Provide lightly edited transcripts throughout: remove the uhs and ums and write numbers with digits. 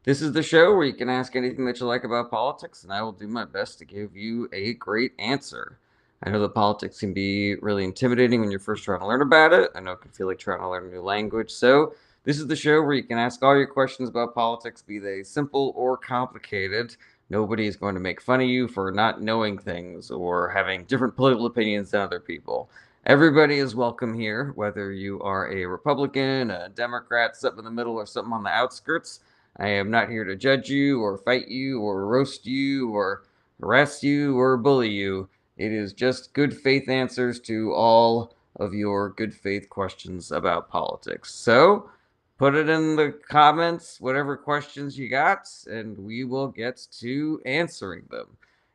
This is the show where you can ask anything that you like about politics, and I will do my best to give you a great answer. I know that politics can be really intimidating when you're first trying to learn about it. I know it can feel like trying to learn a new language. So, this is the show where you can ask all your questions about politics, be they simple or complicated. Nobody is going to make fun of you for not knowing things or having different political opinions than other people. Everybody is welcome here, whether you are a Republican, a Democrat, something in the middle, or something on the outskirts. I am not here to judge you or fight you or roast you or harass you or bully you. It is just good faith answers to all of your good faith questions about politics. So put it in the comments, whatever questions you got, and we will get to answering them.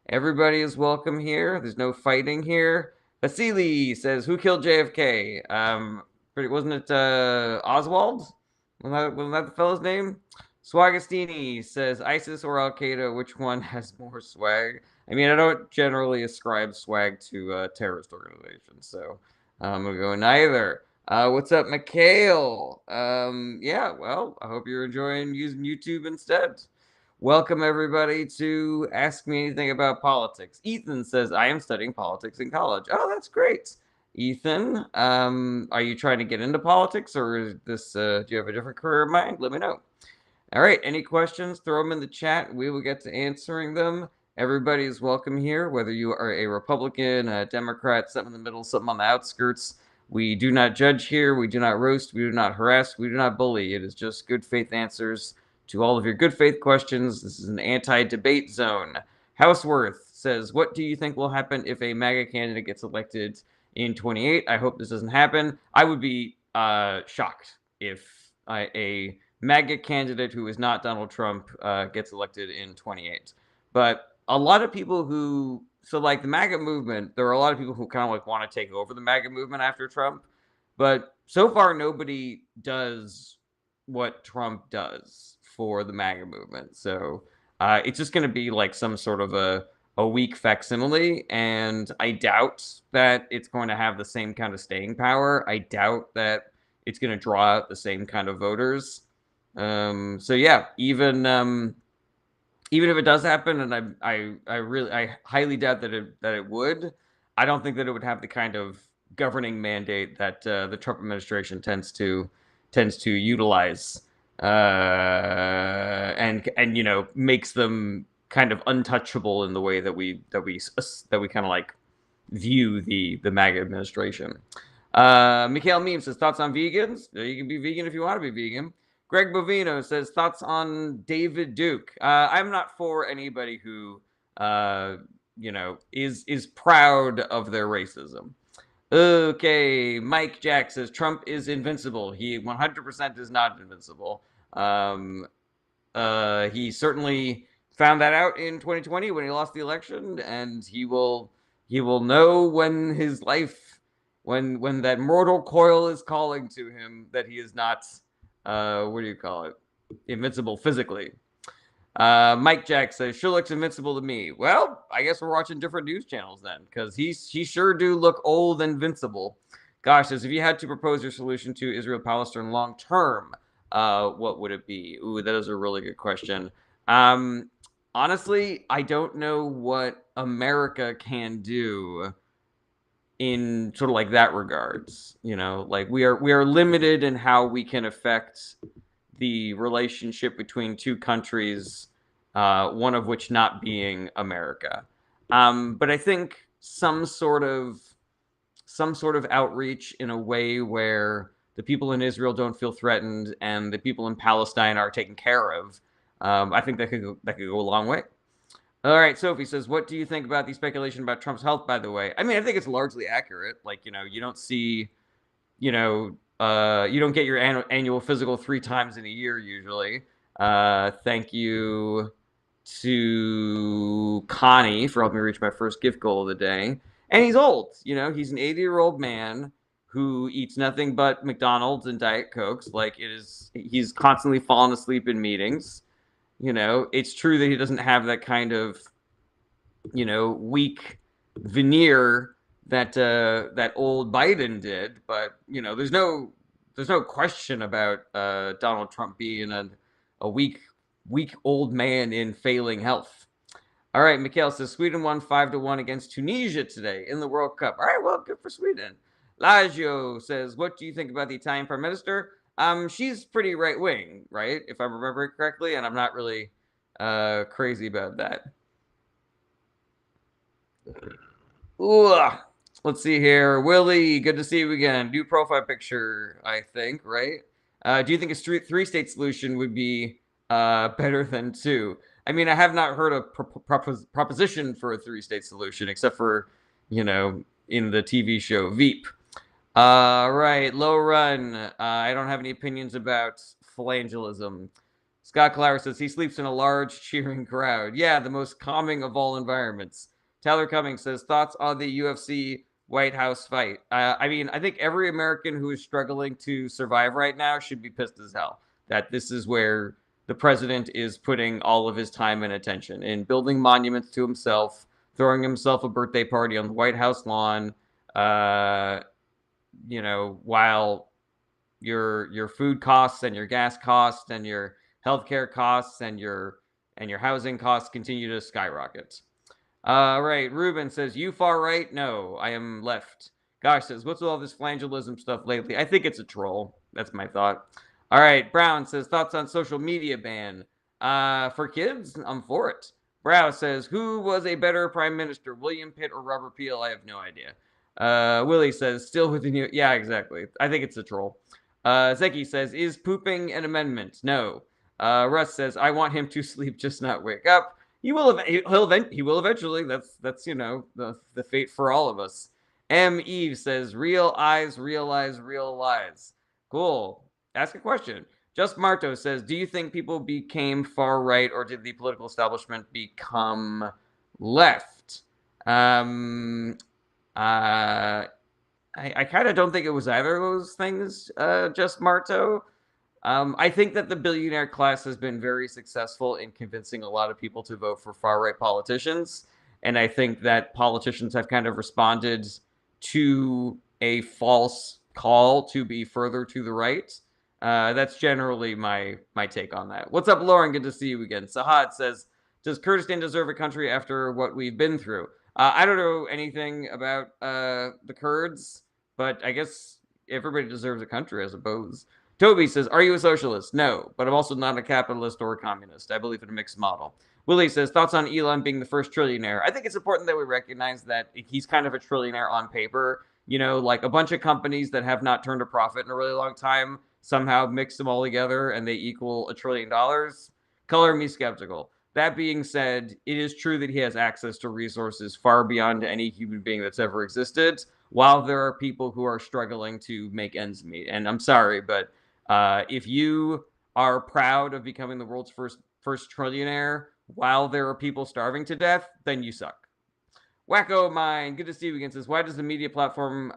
Everybody is welcome here. There's no fighting here. Vasily says, "Who killed JFK?" Wasn't it Oswald? Wasn't that the fellow's name? Swagastini says, "ISIS or Al Qaeda, which one has more swag?" I mean, I don't generally ascribe swag to terrorist organizations, so I'm gonna go neither. What's up, Mikhail? Yeah, well, I hope you're enjoying using YouTube instead. Welcome, everybody, to Ask Me Anything About Politics. Ethan says, "I am studying politics in college." Oh, that's great. Ethan, are you trying to get into politics, or is this, do you have a different career in mind? Let me know. All right, any questions, throw them in the chat. We will get to answering them. Everybody is welcome here, whether you are a Republican, a Democrat, something in the middle, something on the outskirts. We do not judge here. We do not roast. We do not harass. We do not bully. It is just good faith answers to all of your good faith questions. This is an anti-debate zone. Houseworth says, "What do you think will happen if a MAGA candidate gets elected in 28? I hope this doesn't happen." I would be shocked if a MAGA candidate who is not Donald Trump gets elected in 28. But a lot of people who, so like the MAGA movement, there are a lot of people who kind of like want to take over the MAGA movement after Trump. But so far, nobody does what Trump does for the MAGA movement. So it's just going to be like some sort of a weak facsimile. And I doubt that it's going to have the same kind of staying power. I doubt that it's going to draw out the same kind of voters. So yeah, even if it does happen, and I highly doubt that it would. I don't think that it would have the kind of governing mandate that the Trump administration tends to utilize, and makes them kind of untouchable in the way that we kind of like view the MAGA administration. Mikhail Meme says, "Thoughts on vegans?" You can be vegan if you want to be vegan. Greg Bovino says, "Thoughts on David Duke?" I'm not for anybody who, is proud of their racism. Okay, Mike Jack says, "Trump is invincible." He 100% is not invincible. He certainly found that out in 2020 when he lost the election, and he will know when his life, when that mortal coil is calling to him, that he is not, what do you call it, invincible physically. Mike Jack says, "Sure looks invincible to me." Well, I guess we're watching different news channels then, because he sure do look old and invincible. Gosh, says, "If you had to propose your solution to Israel-Palestine long term, what would it be?" Ooh, that is a really good question. Um, Honestly, I don't know what America can do in sort of like that regards. Like we are limited in how we can affect the relationship between two countries, one of which not being America. But I think some sort of outreach in a way where the people in Israel don't feel threatened and the people in Palestine are taken care of. I think that could go a long way. All right, Sophie says, "What do you think about the speculation about Trump's health?" By the way, I mean, I think it's largely accurate. Like, you don't see, you don't get your annual physical 3 times in a year usually. Thank you to Connie for helping me reach my first gift goal of the day. And he's old. He's an 80-year-old man who eats nothing but McDonald's and Diet Cokes. Like, he's constantly falling asleep in meetings. It's true that he doesn't have that kind of, weak veneer that old Biden did, but there's no question about Donald Trump being a weak weak old man in failing health. All right, Mikhail says Sweden won 5-1 against Tunisia today in the World Cup. All right, well, good for Sweden. Lazio says, what do you think about the Italian Prime Minister? She's pretty right wing, right? If I remember it correctly, and I'm not really crazy about that. Ugh. Let's see here. Willie, good to see you again. New profile picture, I think, right? Do you think a three-state solution would be better than two? I mean, I have not heard a proposition for a three-state solution, except for, in the TV show Veep. Right, low run. I don't have any opinions about phalangelism. Scott Clower says he sleeps in a large cheering crowd. Yeah, the most calming of all environments. Tyler Cummings says thoughts on the UFC White House fight. I mean, I think every American who is struggling to survive right now should be pissed as hell that this is where the president is putting all of his time and attention in building monuments to himself, throwing himself a birthday party on the White House lawn, while your food costs and your gas costs and your healthcare costs and your housing costs continue to skyrocket. Right, Ruben says, you far right? No, I am left. Gosh says, what's with all this flagellism stuff lately? I think it's a troll. That's my thought. All right, Brown says, thoughts on social media ban? For kids, I'm for it. Brow says, who was a better prime minister, William Pitt or Robert Peel? I have no idea. Willie says, still with the new. Yeah, exactly. I think it's a troll. Zeki says, is pooping an amendment? No. Russ says, I want him to sleep, just not wake up. He will eventually. That's the fate for all of us. M. Eve says, real eyes realize real lies. Cool. Ask a question. Just Marto says, do you think people became far right or did the political establishment become left? I kind of don't think it was either of those things, just Marto. I think that the billionaire class has been very successful in convincing a lot of people to vote for far-right politicians. And I think that politicians have kind of responded to a false call to be further to the right. That's generally my take on that. What's up, Lauren? Good to see you again. Sahad says, does Kurdistan deserve a country after what we've been through? I don't know anything about the Kurds, but I guess everybody deserves a country, I suppose. Toby says, are you a socialist? No, but I'm also not a capitalist or a communist. I believe in a mixed model. Willie says, thoughts on Elon being the first trillionaire? I think it's important that we recognize that he's kind of a trillionaire on paper. Like a bunch of companies that have not turned a profit in a really long time somehow mix them all together and they equal $1 trillion. Color me skeptical. That being said, it is true that he has access to resources far beyond any human being that's ever existed, while there are people who are struggling to make ends meet. And I'm sorry, but if you are proud of becoming the world's first trillionaire while there are people starving to death, then you suck. Wacko Mine, good to see you again. Says, why does the media platform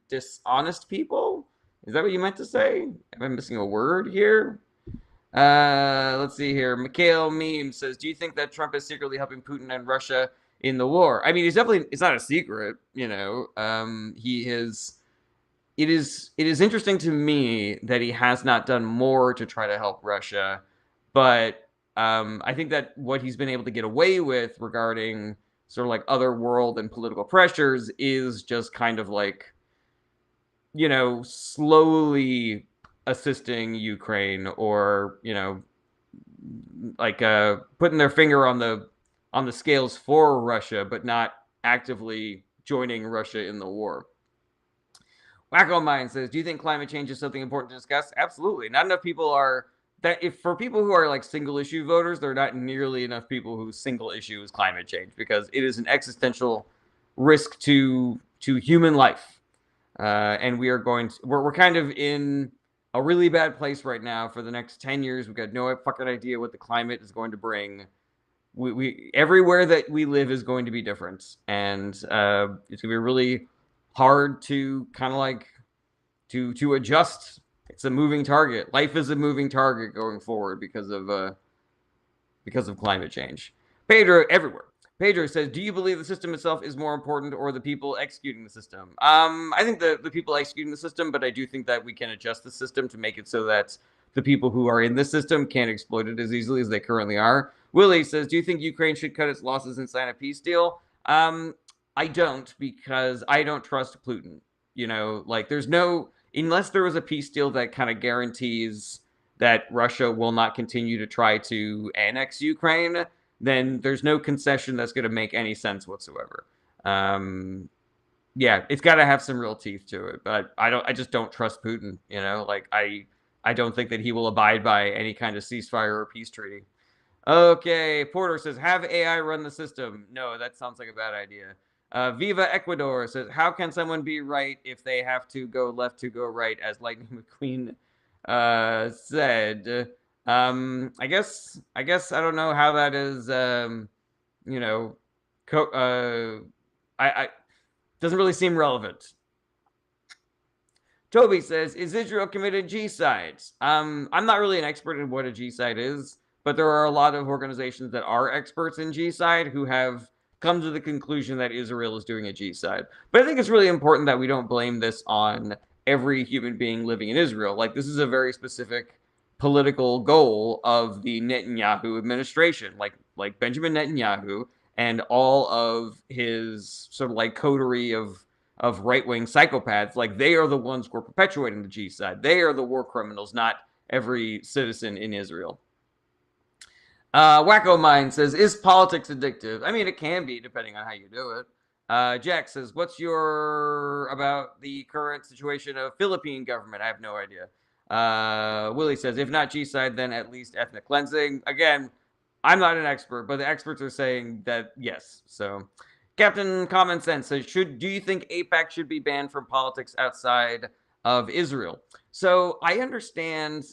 dishonest people? Is that what you meant to say? Am I missing a word here? Let's see here. Mikhail Meme says, do you think that Trump is secretly helping Putin and Russia in the war? I mean, it's not a secret, he is. It is interesting to me that he has not done more to try to help Russia, but I think that what he's been able to get away with regarding sort of like other world and political pressures is just kind of like, slowly assisting Ukraine or, like putting their finger on the scales for Russia, but not actively joining Russia in the war. Wacko Mind says, do you think climate change is something important to discuss? Absolutely. Not enough people are that if for people who are like single issue voters, there are not nearly enough people whose single issue is climate change because it is an existential risk to human life. And we're kind of in a really bad place right now for the next 10 years. We've got no fucking idea what the climate is going to bring. We everywhere that we live is going to be different. And it's going to be really hard to kind of like to adjust. It's a moving target. Life is a moving target going forward because of climate change. Pedro everywhere. Pedro says, do you believe the system itself is more important or the people executing the system? I think the people executing the system, but I do think that we can adjust the system to make it so that the people who are in the system can't exploit it as easily as they currently are. Willie says, do you think Ukraine should cut its losses and sign a peace deal? I don't, because I don't trust Putin. Like there's no, unless there was a peace deal that kind of guarantees that Russia will not continue to try to annex Ukraine, then there's no concession that's going to make any sense whatsoever. Yeah, it's got to have some real teeth to it, but I just don't trust Putin. Like I don't think that he will abide by any kind of ceasefire or peace treaty. Okay, Porter says, have AI run the system. No, that sounds like a bad idea. Viva Ecuador says, how can someone be right if they have to go left to go right, as Lightning McQueen said? I guess I don't know how that is. You know, I doesn't really seem relevant. Toby says, is Israel committed G-sides? I'm not really an expert in what a G-side is, but there are a lot of organizations that are experts in G-side who have come to the conclusion that Israel is doing a G-side. But I think it's really important that we don't blame this on every human being living in Israel. Like, this is a very specific political goal of the Netanyahu administration, like Benjamin Netanyahu and all of his sort of like coterie of right-wing psychopaths. Like, they are the ones who are perpetuating the G-side. They are the war criminals, not every citizen in Israel. Wacko Mind says, is politics addictive? I mean, it can be, depending on how you do it. Jack says, what's your about the current situation of Philippine government? I have no idea. Willie says, if not G-side, then at least ethnic cleansing. Again, I'm not an expert, but the experts are saying that yes. So Captain Common Sense says, do you think AIPAC should be banned from politics outside of Israel? So I understand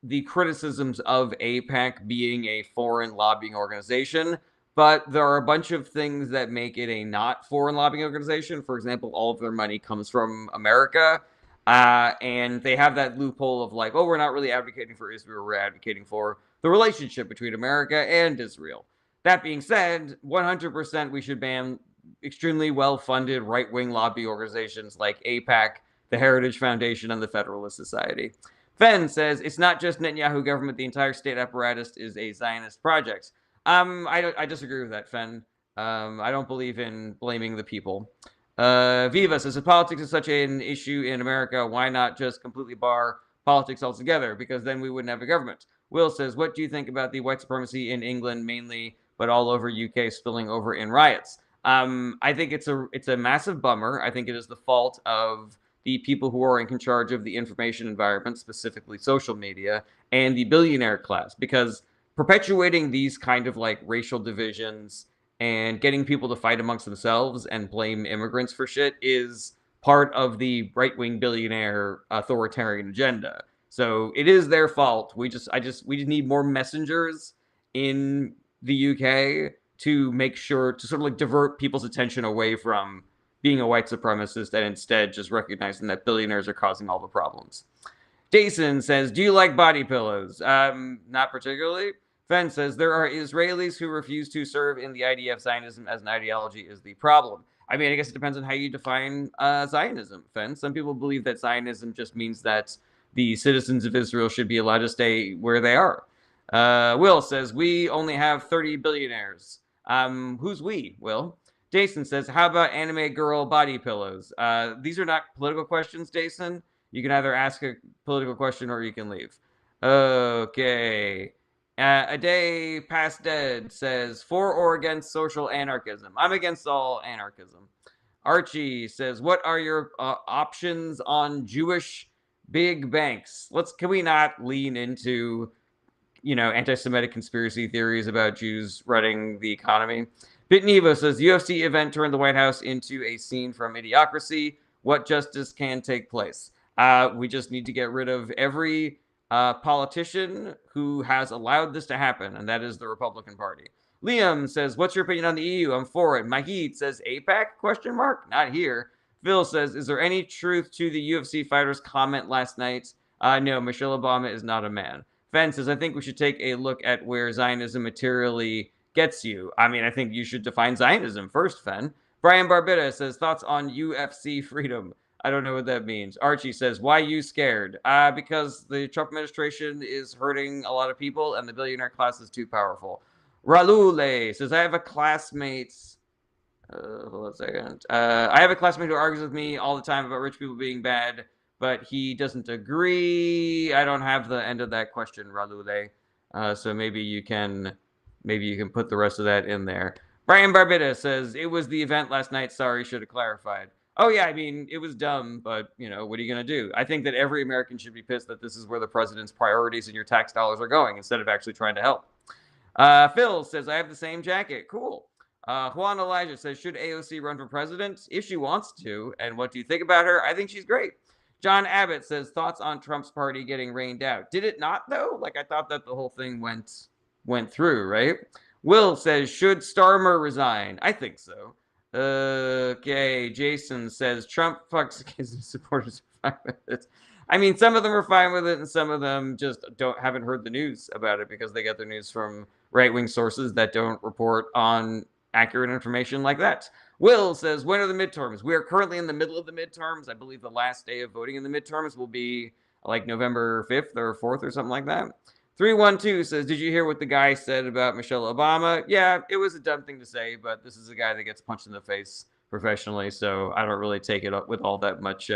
the criticisms of AIPAC being a foreign lobbying organization, but there are a bunch of things that make it a not foreign lobbying organization. For example, all of their money comes from America, and they have that loophole of like, oh, we're not really advocating for Israel, we're advocating for the relationship between America and Israel. That being said, 100% we should ban extremely well-funded right-wing lobby organizations like AIPAC, the Heritage Foundation, and the Federalist Society. Fen says, it's not just Netanyahu government, the entire state apparatus is a Zionist project. I disagree with that, Fen. I don't believe in blaming the people. Viva says, if politics is such an issue in America, why not just completely bar politics altogether? Because then we wouldn't have a government. Will says, what do you think about the white supremacy in England mainly, but all over UK spilling over in riots? I think it's a massive bummer. I think it is the fault of the people who are in charge of the information environment, specifically social media, and the billionaire class, because perpetuating these kind of like racial divisions and getting people to fight amongst themselves and blame immigrants for shit is part of the right-wing billionaire authoritarian agenda. So it is their fault. We just need more messengers in the UK to make sure to sort of like divert people's attention away from being a white supremacist and instead just recognizing that billionaires are causing all the problems. Jason says, do you like body pillows? Not particularly. Fen says, there are Israelis who refuse to serve in the IDF. Zionism as an ideology is the problem. I mean, I guess it depends on how you define Zionism, Fen. Some people believe that Zionism just means that the citizens of Israel should be allowed to stay where they are. Will says, we only have 30 billionaires. Who's we, Will? Jason says, how about anime girl body pillows? These are not political questions, Jason. You can either ask a political question or you can leave. Okay. A day past dead says, for or against social anarchism? I'm against all anarchism. Archie says, what are your options on Jewish big banks? Can we not lean into, anti-Semitic conspiracy theories about Jews running the economy? BitNevo says, UFC event turned the White House into a scene from Idiocracy. What justice can take place? We just need to get rid of every politician who has allowed this to happen, and that is the Republican Party. Liam says, what's your opinion on the EU? I'm for it. Mahid says, AIPAC? Not here. Phil says, is there any truth to the UFC fighter's comment last night? No, Michelle Obama is not a man. Fen says, I think we should take a look at where Zionism materially gets you. I mean, I think you should define Zionism first, Fen. Brian Barbita says, thoughts on UFC freedom? I don't know what that means. Archie says, why you scared? Because the Trump administration is hurting a lot of people and the billionaire class is too powerful. Ralule says, I have a classmate. Hold on a second. I have a classmate who argues with me all the time about rich people being bad, but he doesn't agree. I don't have the end of that question, Ralule. So maybe you can put the rest of that in there. Brian Barbita says, it was the event last night. Sorry, should have clarified. Oh, yeah, I mean, it was dumb, but, what are you going to do? I think that every American should be pissed that this is where the president's priorities and your tax dollars are going instead of actually trying to help. Phil says, I have the same jacket. Cool. Juan Elijah says, should AOC run for president? If she wants to. And what do you think about her? I think she's great. John Abbott says, thoughts on Trump's party getting rained out. Did it not, though? Like, I thought that the whole thing went through, right? Will says, should Starmer resign? I think so. Okay, Jason says, Trump fucks his supporters for 5 minutes. I mean, some of them are fine with it, and some of them just haven't heard the news about it because they get their news from right-wing sources that don't report on accurate information like that. Will says, when are the midterms? We are currently in the middle of the midterms. I believe the last day of voting in the midterms will be like November 5th or 4th or something like that. 312 says, did you hear what the guy said about Michelle Obama? Yeah, it was a dumb thing to say, but this is a guy that gets punched in the face professionally, so I don't really take it up with all that much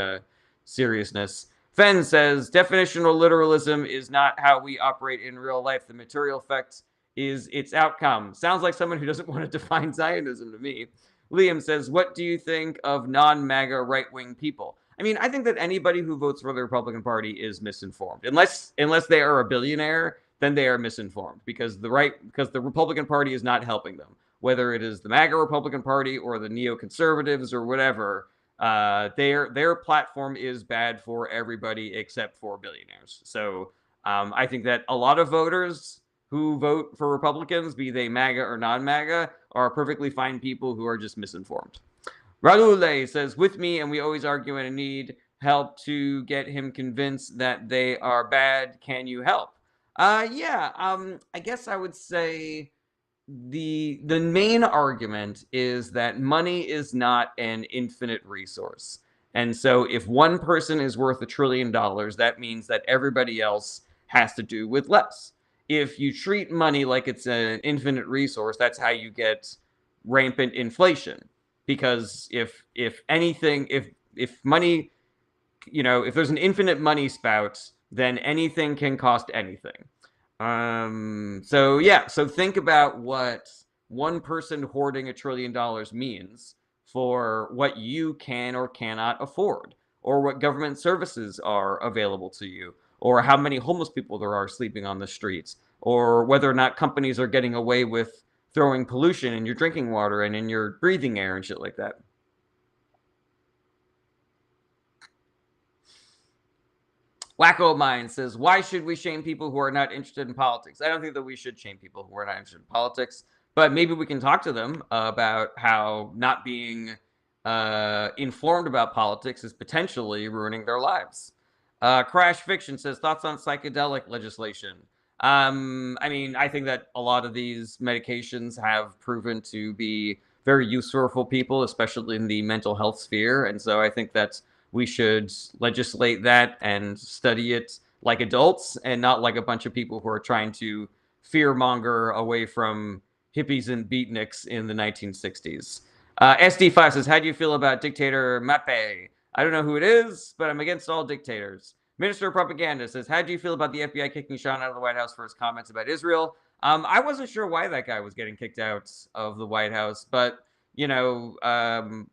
seriousness. Fenn says, definitional literalism is not how we operate in real life. The material effect is its outcome. Sounds like someone who doesn't want to define Zionism to me. Liam says, what do you think of non-MAGA right-wing people? I mean, I think that anybody who votes for the Republican Party is misinformed. Unless they are a billionaire, then they are misinformed because the Republican Party is not helping them. Whether it is the MAGA Republican Party or the neoconservatives or whatever, their platform is bad for everybody except for billionaires. So I think that a lot of voters who vote for Republicans, be they MAGA or non-MAGA, are perfectly fine people who are just misinformed. Ralule says, with me, and we always argue and need help to get him convinced that they are bad. Can you help? I guess I would say the main argument is that money is not an infinite resource. And so if one person is worth $1 trillion, that means that everybody else has to do with less. If you treat money like it's an infinite resource, that's how you get rampant inflation. Because if money, if there's an infinite money spout, then anything can cost anything. So think about what one person hoarding $1 trillion means for what you can or cannot afford, or what government services are available to you, or how many homeless people there are sleeping on the streets, or whether or not companies are getting away with throwing pollution in your drinking water and in your breathing air and shit like that. Wacko Mind says, why should we shame people who are not interested in politics? I don't think that we should shame people who are not interested in politics, but maybe we can talk to them about how not being informed about politics is potentially ruining their lives. Crash Fiction says, thoughts on psychedelic legislation? I mean, I think that a lot of these medications have proven to be very useful for people, especially in the mental health sphere. And so I think that we should legislate that and study it like adults and not like a bunch of people who are trying to fearmonger away from hippies and beatniks in the 1960s. SD5 says, how do you feel about dictator Mape? I don't know who it is, but I'm against all dictators. Minister of Propaganda says, how do you feel about the FBI kicking Sean out of the White House for his comments about Israel? I wasn't sure why that guy was getting kicked out of the White House, but, I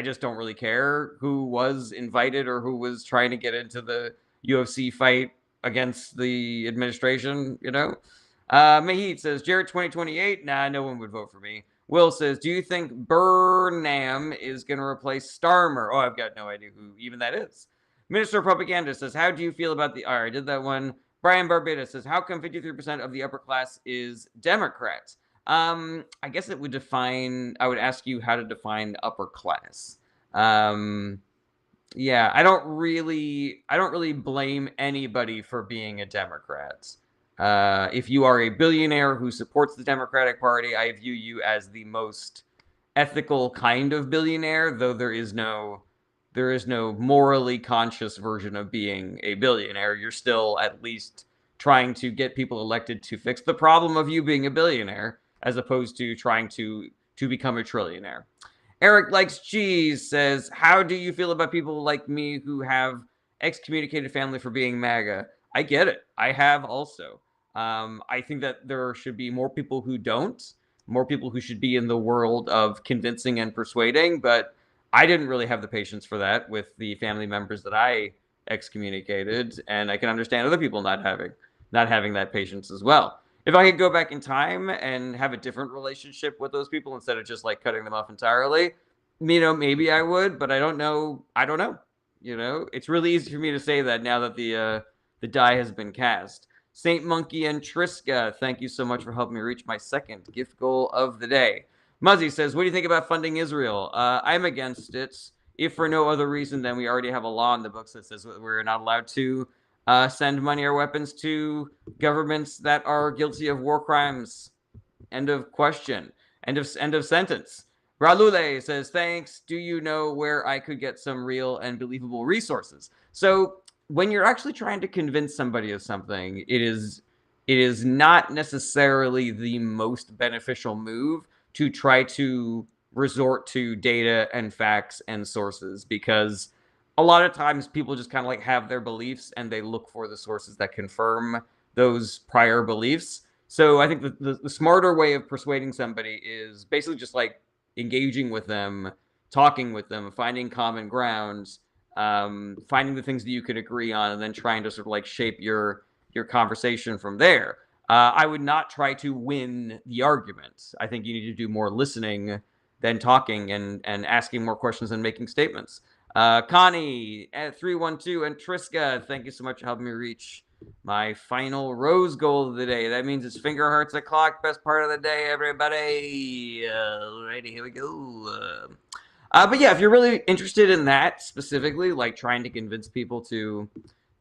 just don't really care who was invited or who was trying to get into the UFC fight against the administration, Mahit says, Jared 2028? Nah, no one would vote for me. Will says, do you think Burnham is going to replace Starmer? Oh, I've got no idea who even that is. Minister of Propaganda says, how do you feel about the... All right, I did that one. Brian Barbita says, how come 53% of the upper class is Democrats? I guess it would define... I would ask you how to define upper class. I don't really blame anybody for being a Democrat. If you are a billionaire who supports the Democratic Party, I view you as the most ethical kind of billionaire, though there is no there is no morally conscious version of being a billionaire. You're still at least trying to get people elected to fix the problem of you being a billionaire, as opposed to trying to become a trillionaire. Eric Likes Cheese says, how do you feel about people like me who have excommunicated family for being MAGA? I get it. I have also. I think that there should be more people who don't, more people who should be in the world of convincing and persuading, but I didn't really have the patience for that with the family members that I excommunicated, and I can understand other people not having that patience as well. If I could go back in time and have a different relationship with those people instead of just like cutting them off entirely, maybe I would, but I don't know. I don't know. It's really easy for me to say that now that the die has been cast. Saint Monkey and Triska, thank you so much for helping me reach my second gift goal of the day. Muzzy says, what do you think about funding Israel? I'm against it, if for no other reason than we already have a law in the books that says we're not allowed to send money or weapons to governments that are guilty of war crimes. End of question. End of sentence. Ralule says, thanks. Do you know where I could get some real and believable resources? So when you're actually trying to convince somebody of something, it is not necessarily the most beneficial move to try to resort to data and facts and sources, because a lot of times people just kind of like have their beliefs and they look for the sources that confirm those prior beliefs. So I think the smarter way of persuading somebody is basically just like engaging with them, talking with them, finding common grounds, finding the things that you could agree on, and then trying to sort of like shape your conversation from there. I would not try to win the argument. I think you need to do more listening than talking, and asking more questions and making statements. Connie at 312 and Triska, thank you so much for helping me reach my final rose goal of the day. That means it's finger hearts o'clock. Best part of the day, everybody. Alrighty, here we go. But yeah, if you're really interested in that specifically, like trying to convince people to,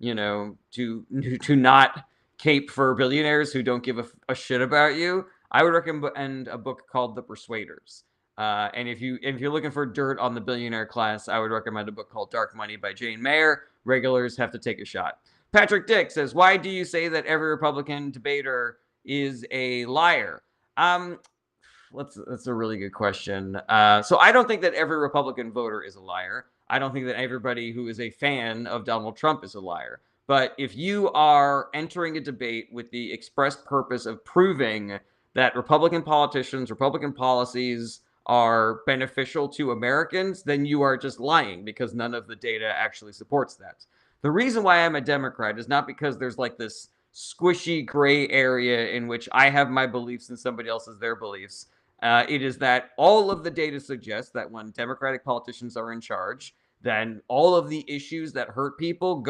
to not cape for billionaires who don't give a shit about you, I would recommend a book called The Persuaders. And if you're looking for dirt on the billionaire class, I would recommend a book called Dark Money by Jane Mayer. Regulars have to take a shot. Patrick Dick says, why do you say that every Republican debater is a liar? That's a really good question. So I don't think that every Republican voter is a liar. I don't think that everybody who is a fan of Donald Trump is a liar. But if you are entering a debate with the express purpose of proving that Republican politicians, Republican policies are beneficial to Americans, then you are just lying, because none of the data actually supports that. The reason why I'm a Democrat is not because there's like this squishy gray area in which I have my beliefs and somebody else has their beliefs. It is that all of the data suggests that when Democratic politicians are in charge, then all of the issues that hurt people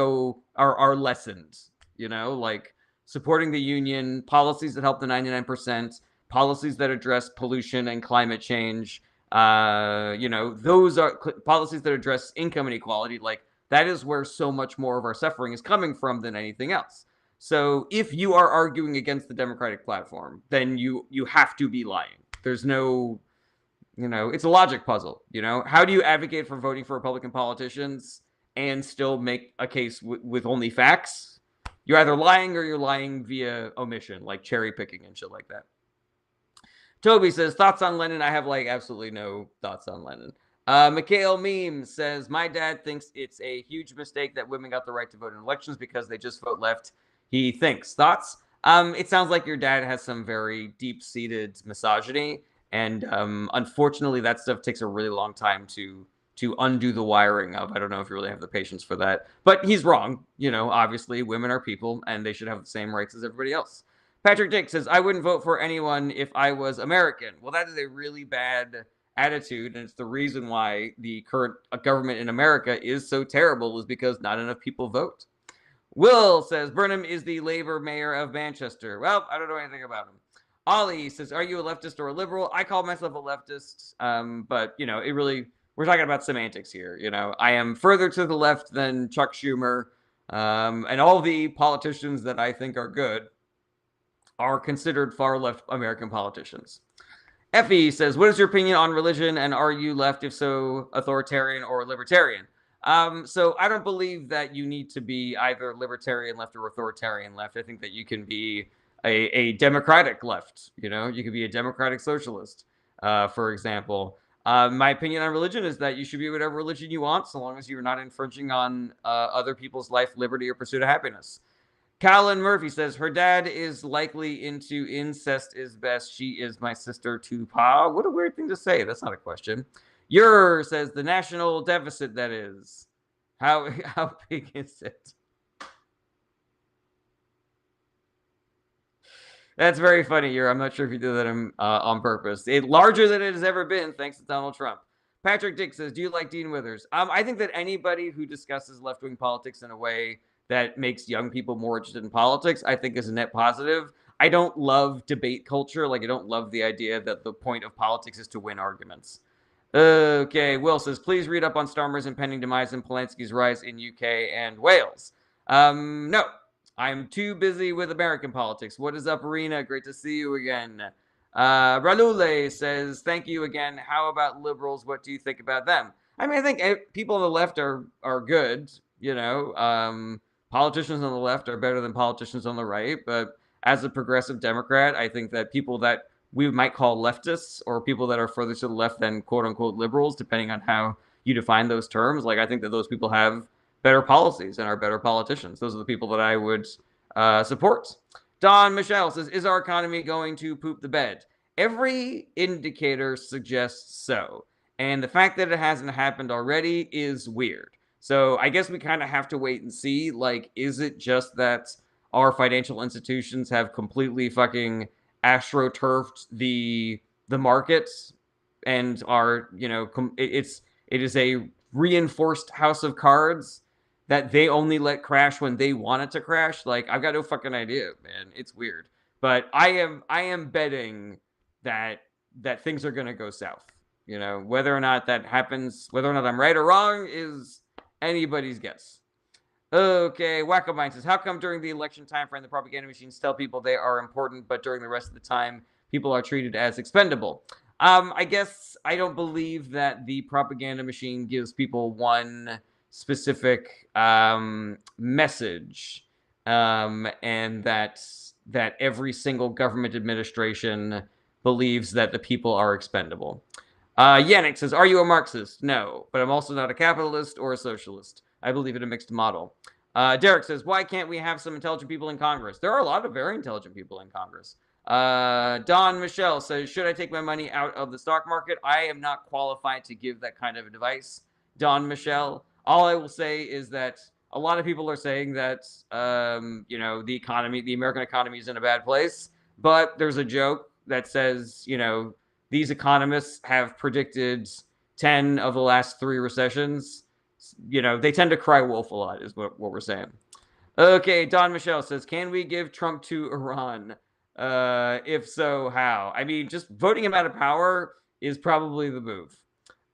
are lessened. Like supporting the union, policies that help the 99%, policies that address pollution and climate change. Those are policies that address income inequality. Like that is where so much more of our suffering is coming from than anything else. So if you are arguing against the Democratic platform, then you have to be lying. There's no, it's a logic puzzle. How do you advocate for voting for Republican politicians and still make a case with only facts? You're either lying or you're lying via omission, like cherry picking and shit like that. Toby says, thoughts on Lenin? I have like absolutely no thoughts on Lenin. Mikhail Meme says, my dad thinks it's a huge mistake that women got the right to vote in elections because they just vote left. He thinks. Thoughts? It sounds like your dad has some very deep-seated misogyny, and unfortunately that stuff takes a really long time to undo the wiring of. I don't know if you really have the patience for that. But he's wrong. Obviously women are people and they should have the same rights as everybody else. Patrick Dick says, I wouldn't vote for anyone if I was American. Well, that is a really bad attitude, and it's the reason why the current government in America is so terrible, is because not enough people vote. Will says, Burnham is the Labour mayor of Manchester. Well, I don't know anything about him. Ollie says, are you a leftist or a liberal? I call myself a leftist, but, it really, we're talking about semantics here. I am further to the left than Chuck Schumer, and all the politicians that I think are good are considered far left American politicians. Effie says, what is your opinion on religion, and are you left? If so, authoritarian or libertarian? So I don't believe that you need to be either libertarian left or authoritarian left. I think that you can be a democratic left. You could be a democratic socialist, for example. My opinion on religion is that you should be whatever religion you want, so long as you're not infringing on other people's life, liberty, or pursuit of happiness. Colin Murphy says her dad is likely into incest is best. She is my sister to pa. What a weird thing to say. That's not a question. Yer says the national deficit, that is. How big is it? That's very funny, Yer. I'm not sure if you did that on purpose. It's larger than it has ever been, thanks to Donald Trump. Patrick Dick says, do you like Dean Withers? I think that anybody who discusses left-wing politics in a way that makes young people more interested in politics, I think is a net positive. I don't love debate culture. Like, I don't love the idea that the point of politics is to win arguments. Okay, Will says, please read up on Starmer's impending demise and Polanski's rise in UK and Wales. No, I'm too busy with American politics. What is up, Arena? Great to see you again. Ralule says, thank you again. How about liberals? What do you think about them? I mean, I think people on the left are good. Politicians on the left are better than politicians on the right. But as a progressive Democrat, I think that people that we might call leftists or people that are further to the left than quote unquote liberals, depending on how you define those terms, like I think that those people have better policies and are better politicians. Those are the people that I would support. Don Michelle says, is our economy going to poop the bed? Every indicator suggests so. And the fact that it hasn't happened already is weird. So I guess we kind of have to wait and see. Like, is it just that our financial institutions have completely fucking astroturfed the markets and are, it is a reinforced house of cards that they only let crash when they want it to crash? Like, I've got no fucking idea, man. It's weird. But I am betting that things are gonna go south. Whether or not that happens, whether or not I'm right or wrong is anybody's guess. Okay, Wacko says, how come during the election time frame the propaganda machines tell people they are important, but during the rest of the time people are treated as expendable? I guess I don't believe that the propaganda machine gives people one specific message, and that every single government administration believes that the people are expendable. Yannick says, are you a Marxist? No, but I'm also not a capitalist or a socialist. I believe in a mixed model. Derek says, why can't we have some intelligent people in Congress? There are a lot of very intelligent people in Congress. Don Michelle says, should I take my money out of the stock market? I am not qualified to give that kind of advice, Don Michelle. All I will say is that a lot of people are saying that, the American economy is in a bad place. But there's a joke that says, these economists have predicted 10 of the last 3 recessions. They tend to cry wolf a lot, is what we're saying. Okay, Don Michelle says, can we give Trump to Iran? If so, how? I mean, just voting him out of power is probably the move.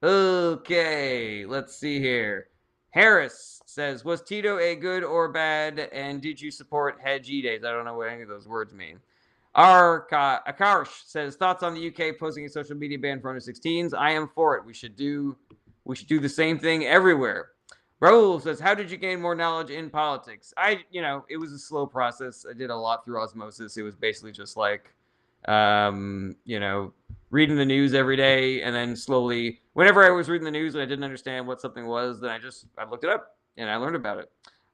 Okay, let's see here. Harris says, was Tito a good or bad, and did you support Hedgie days? I don't know what any of those words mean. Akarsh says, thoughts on the UK posing a social media ban for under 16s? I am for it. We should do the same thing everywhere. Raul says, how did you gain more knowledge in politics? It was a slow process. I did a lot through osmosis. It was basically just like, reading the news every day, and then slowly, whenever I was reading the news and I didn't understand what something was, then I looked it up and I learned about it.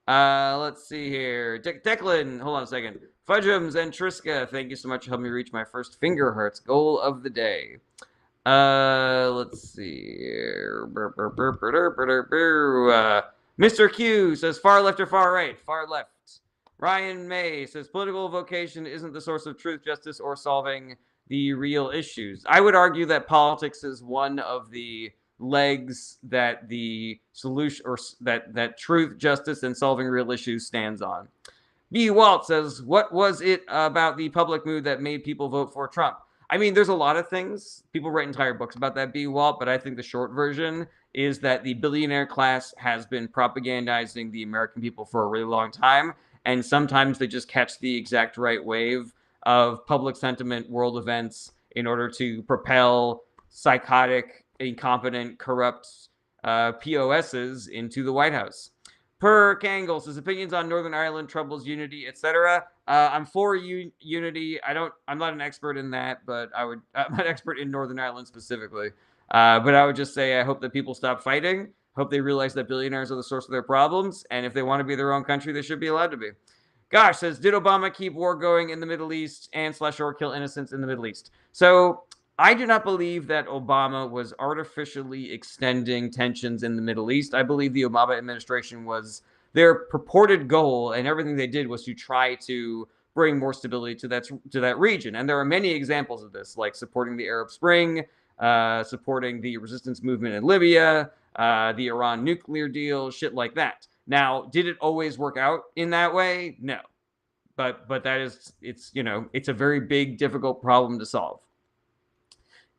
Let's see here. Declan, hold on a second. Fudgems and Triska, thank you so much for helping me reach my first finger hurts goal of the day. Let's see here. Mr. Q says, far left or far right? Far left. Ryan May says, political vocation isn't the source of truth, justice, or solving the real issues. I would argue that politics is one of the legs that the solution, or that truth, justice, and solving real issues stands on. B. Walt says, what was it about the public mood that made people vote for Trump? I mean, there's a lot of things. People write entire books about that, B. Walt, but I think the short version is that the billionaire class has been propagandizing the American people for a really long time, and sometimes they just catch the exact right wave of public sentiment, world events, in order to propel psychotic, incompetent, corrupt POSs into the White House. Per Kangle says opinions on Northern Ireland troubles unity, etc. I'm for unity. I'm not an expert in that, but I'm not an expert in Northern Ireland specifically. But I would just say I hope that people stop fighting. Hope they realize that billionaires are the source of their problems, and if they want to be their own country, they should be allowed to be. Gosh says, did Obama keep war going in the Middle East and slash or kill innocents in the Middle East? So I do not believe that Obama was artificially extending tensions in the Middle East. I believe the Obama administration was their purported goal, and everything they did was to try to bring more stability to that region. And there are many examples of this, like supporting the Arab Spring, supporting the resistance movement in Libya, the Iran nuclear deal, shit like that. Now, did it always work out in that way? No. But it's a very big, difficult problem to solve.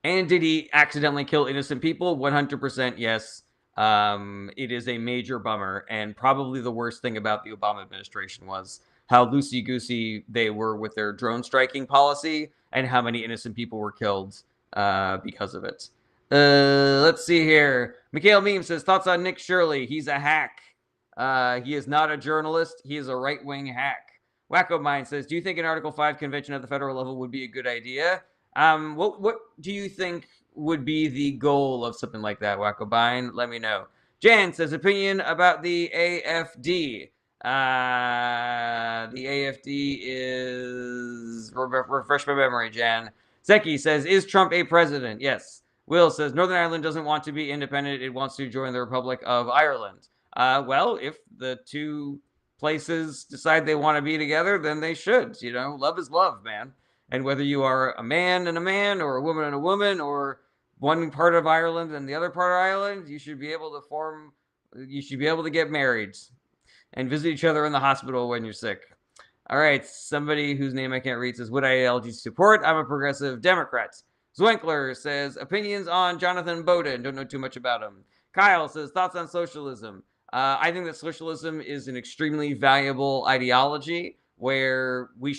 And did he accidentally kill innocent people? 100% yes. It is a major bummer, and probably the worst thing about the Obama administration was how loosey-goosey they were with their drone striking policy and how many innocent people were killed because of it. Let's see here. Mikhail Meme says, thoughts on Nick Shirley? He's a hack. He is not a journalist. He is a right-wing hack. Wacko Mind says, do you think an Article 5 convention at the federal level would be a good idea? What do you think would be the goal of something like that, Wacko? Let me know. Jan says, opinion about the AFD. The AFD is... Refresh my memory, Jan. Zeki says, is Trump a president? Yes. Will says, Northern Ireland doesn't want to be independent. It wants to join the Republic of Ireland. Well, if the two places decide they want to be together, then they should. Love is love, man. And whether you are a man and a man, or a woman and a woman, or one part of Ireland and the other part of Ireland, you should be able to get married and visit each other in the hospital when you're sick. All right, somebody whose name I can't read says, would ILG support? I'm a progressive Democrat. Zwinkler says, opinions on Jonathan Bowden. Don't know too much about him. Kyle says, thoughts on socialism. I think that socialism is an extremely valuable ideology where we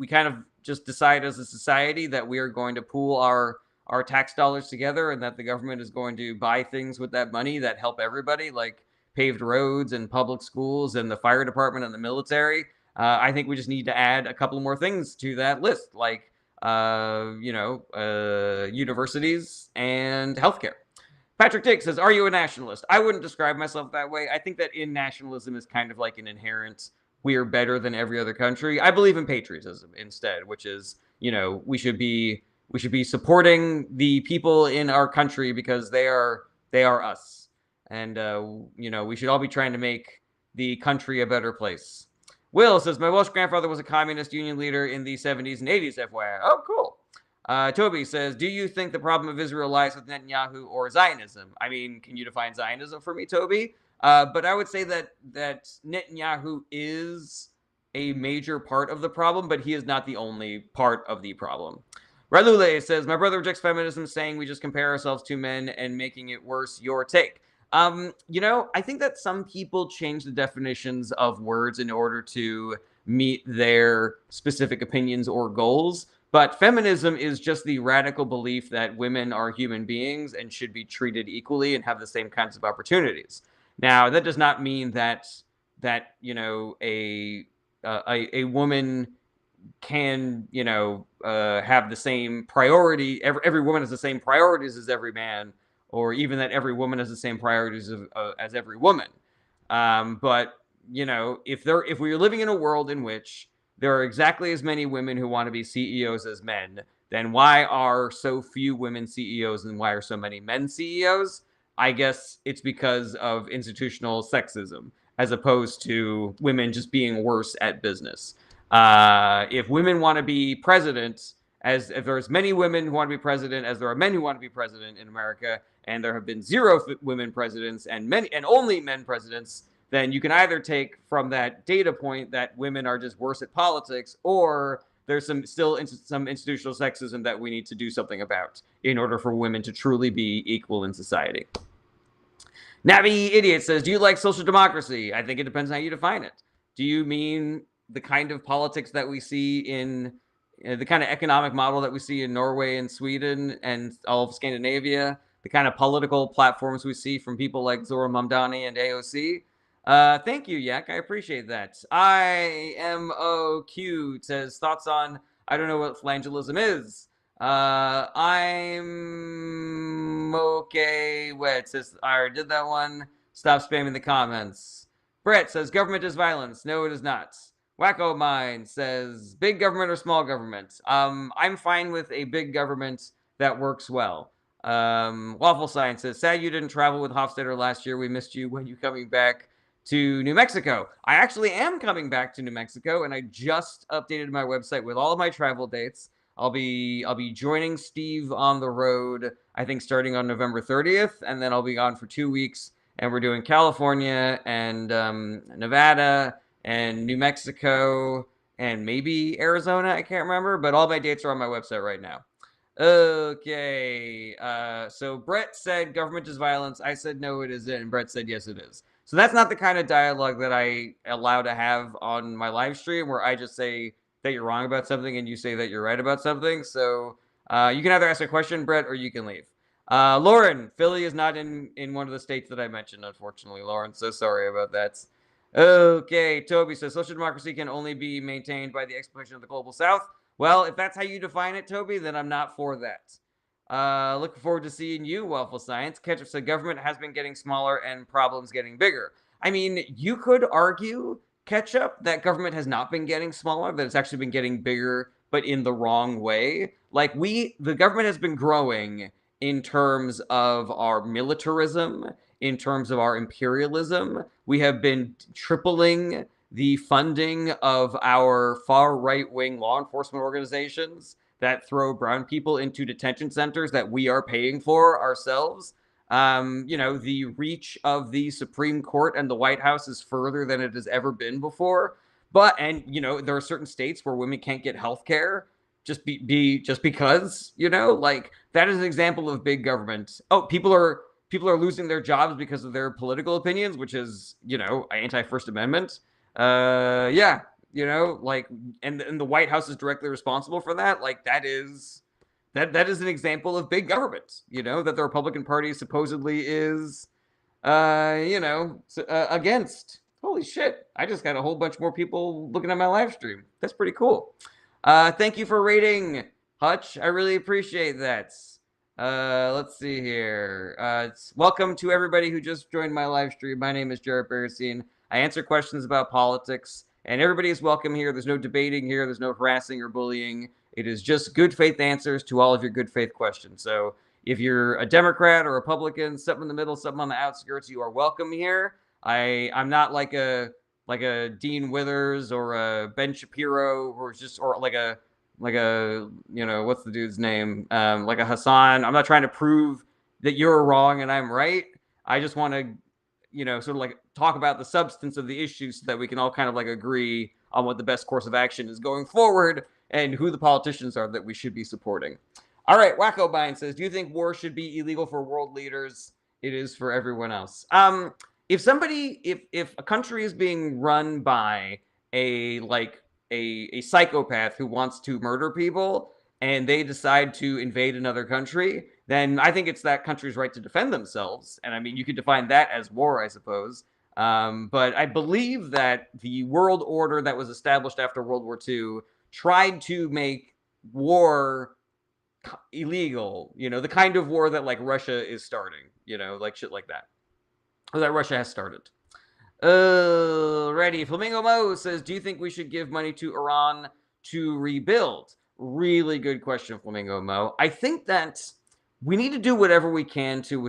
kind of just decide as a society that we are going to pool our tax dollars together, and that the government is going to buy things with that money that help everybody, like paved roads and public schools and the fire department and the military. I think we just need to add a couple more things to that list, like universities and healthcare. Patrick Dick says, are you a nationalist? I wouldn't describe myself that way. I think that in nationalism is kind of like an inherent, we are better than every other country. I believe in patriotism instead, which is, we should be supporting the people in our country because they are us. And, we should all be trying to make the country a better place. Will says, my Welsh grandfather was a communist union leader in the 70s and 80s, FYI. Oh, cool. Toby says, do you think the problem of Israel lies with Netanyahu or Zionism? I mean, can you define Zionism for me, Toby? But I would say that Netanyahu is a major part of the problem, but he is not the only part of the problem. Ralule says, my brother rejects feminism, saying we just compare ourselves to men and making it worse. Your take. I think that some people change the definitions of words in order to meet their specific opinions or goals. But feminism is just the radical belief that women are human beings and should be treated equally and have the same kinds of opportunities. Now, that does not mean that a woman can have the same priority. Every woman has the same priorities as every man, or even that every woman has the same priorities as every woman. But if we're living in a world in which there are exactly as many women who want to be CEOs as men, then why are so few women CEOs and why are so many men CEOs? I guess it's because of institutional sexism, as opposed to women just being worse at business. If women want to be president, if there are as many women who want to be president as there are men who want to be president in America, and there have been 0 women presidents and only men presidents, then you can either take from that data point that women are just worse at politics, or there's some institutional sexism that we need to do something about in order for women to truly be equal in society. Navi Idiot says, do you like social democracy? I think it depends on how you define it. Do you mean the kind of politics that we see in the kind of economic model that we see in Norway and Sweden and all of Scandinavia? the kind of political platforms we see from people like Zohran Mamdani and AOC. Thank you, Yak. I appreciate that. IMOQ says thoughts on I don't know what phalangelism is. I'm okay. Wait, it says I already did that one. Stop spamming the comments. Brett says government is violence. No, it is not. Wacko Mind says big government or small government. I'm fine with a big government that works well. Waffle Science says sad you didn't travel with Hofstadter last year. We missed you. When you coming back to New Mexico? I actually am coming back to New Mexico, and I just updated my website with all of my travel dates. I'll be joining Steve on the road, I think starting on November 30th, and then I'll be gone for 2 weeks, and we're doing California and Nevada and New Mexico and maybe Arizona. I can't remember, but all my dates are on my website right now. Okay, so Brett said government is violence. I said no, it isn't, and Brett said yes, it is. So that's not the kind of dialogue that I allow to have on my live stream, where I just say that you're wrong about something and you say that you're right about something. So you can either ask a question, Brett, or you can leave. Lauren, Philly is not in one of the states that I mentioned, unfortunately, Lauren. So sorry about that. Okay, Toby says social democracy can only be maintained by the exploitation of the global south. Well, if that's how you define it, Toby, then I'm not for that. Looking forward to seeing you, Waffle Science. Ketchup said government has been getting smaller and problems getting bigger. I mean, you could argue, Ketchup, that government has not been getting smaller, that it's actually been getting bigger, but in the wrong way. Like, the government has been growing in terms of our militarism, in terms of our imperialism. We have been tripling the funding of our far right-wing law enforcement organizations that throw brown people into detention centers that we are paying for ourselves. The reach of the Supreme Court and the White House is further than it has ever been before. And there are certain states where women can't get health care just because, like that is an example of big government. Oh, people are losing their jobs because of their political opinions, which is, anti-First Amendment. Yeah, and the White House is directly responsible for that. Like that is an example of big government, that the Republican Party supposedly is, against. Holy shit. I just got a whole bunch more people looking at my live stream. That's pretty cool. Thank you for rating, Hutch. I really appreciate that. Let's see here. Welcome to everybody who just joined my live stream. My name is Jared Berenstein. I answer questions about politics, and everybody is welcome here. There's no debating here. There's no harassing or bullying. It is just good faith answers to all of your good faith questions. So if you're a Democrat or Republican, something in the middle, something on the outskirts, you are welcome here. I'm not like a Dean Withers or a Ben Shapiro or like a what's the dude's name? Like a Hassan. I'm not trying to prove that you're wrong and I'm right. I just want to, sort of like talk about the substance of the issues so that we can all kind of like agree on what the best course of action is going forward and who the politicians are that we should be supporting. All right, Wacko Bind says, do you think war should be illegal for world leaders? It is for everyone else. If a country is being run by a psychopath who wants to murder people and they decide to invade another country, then I think it's that country's right to defend themselves. And I mean, you could define that as war, I suppose. But I believe that the world order that was established after World War II tried to make war illegal, the kind of war that like Russia is starting, like shit like that. Or that Russia has started. Ready. Flamingo Mo says, do you think we should give money to Iran to rebuild? Really good question, Flamingo Mo. I think that we need to do whatever we can to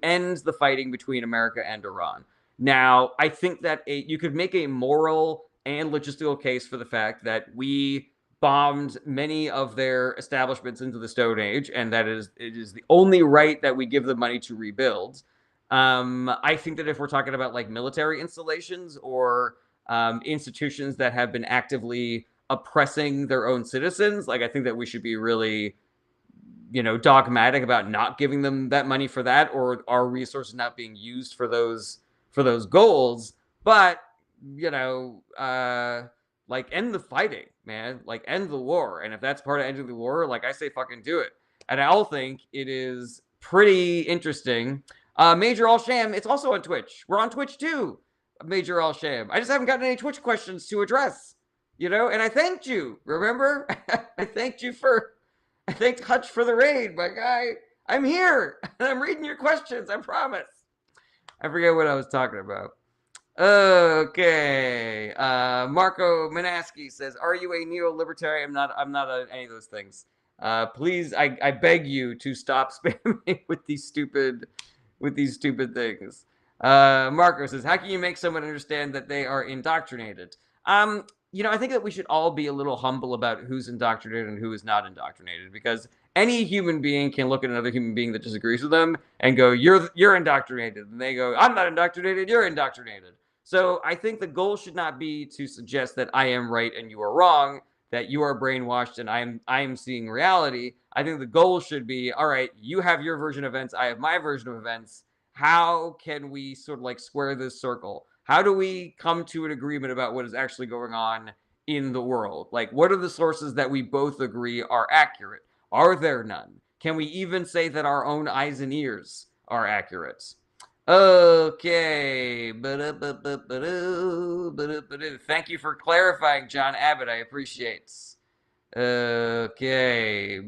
end the fighting between America and Iran. Now, I think that you could make a moral and logistical case for the fact that we bombed many of their establishments into the Stone Age, and it is the only right that we give them money to rebuild. I think that if we're talking about like military installations or institutions that have been actively oppressing their own citizens, like I think that we should be really, dogmatic about not giving them that money for that, or our resources not being used for those goals. But like end the fighting, man. Like end the war. And if that's part of ending the war, like I say, fucking do it. And I all think it is pretty interesting. Major All Sham, it's also on Twitch. We're on Twitch too, Major All Sham. I just haven't gotten any Twitch questions to address, and I thanked you, remember? I thanked Hutch for the raid, my guy. I'm here, and I'm reading your questions, I promise. I forget what I was talking about. Okay. Marco Minaski says, "Are you a neo-libertarian?" I'm not any of those things. Please, I beg you to stop spamming with these stupid things. Marco says, "How can you make someone understand that they are indoctrinated?" I think that we should all be a little humble about who's indoctrinated and who is not indoctrinated, because any human being can look at another human being that disagrees with them and go, "You're indoctrinated," and they go, "I'm not indoctrinated. You're indoctrinated." So I think the goal should not be to suggest that I am right and you are wrong, that you are brainwashed and I am seeing reality. I think the goal should be, all right, you have your version of events, I have my version of events. How can we sort of like square this circle? How do we come to an agreement about what is actually going on in the world? Like, what are the sources that we both agree are accurate? Are there none? Can we even say that our own eyes and ears are accurate? Okay. Thank you for clarifying, John Abbott. I appreciate. Okay.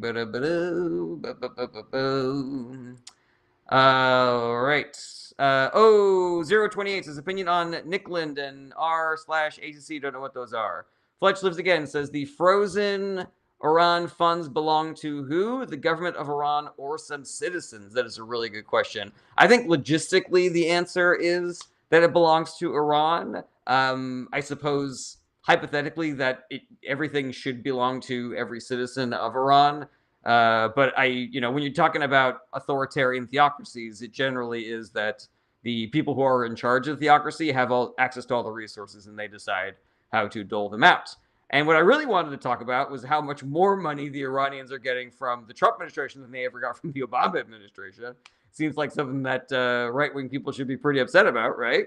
All right. 028 says opinion on Nickland and r/ACC. Don't know what those are. Fletch Lives Again says the frozen Iran funds belong to who? The government of Iran or some citizens? That is a really good question. I think logistically the answer is that it belongs to Iran. I suppose hypothetically that everything should belong to every citizen of Iran. But when you're talking about authoritarian theocracies, it generally is that the people who are in charge of the theocracy have all access to all the resources and they decide how to dole them out. And what I really wanted to talk about was how much more money the Iranians are getting from the Trump administration than they ever got from the Obama administration. Seems like something that right-wing people should be pretty upset about, right?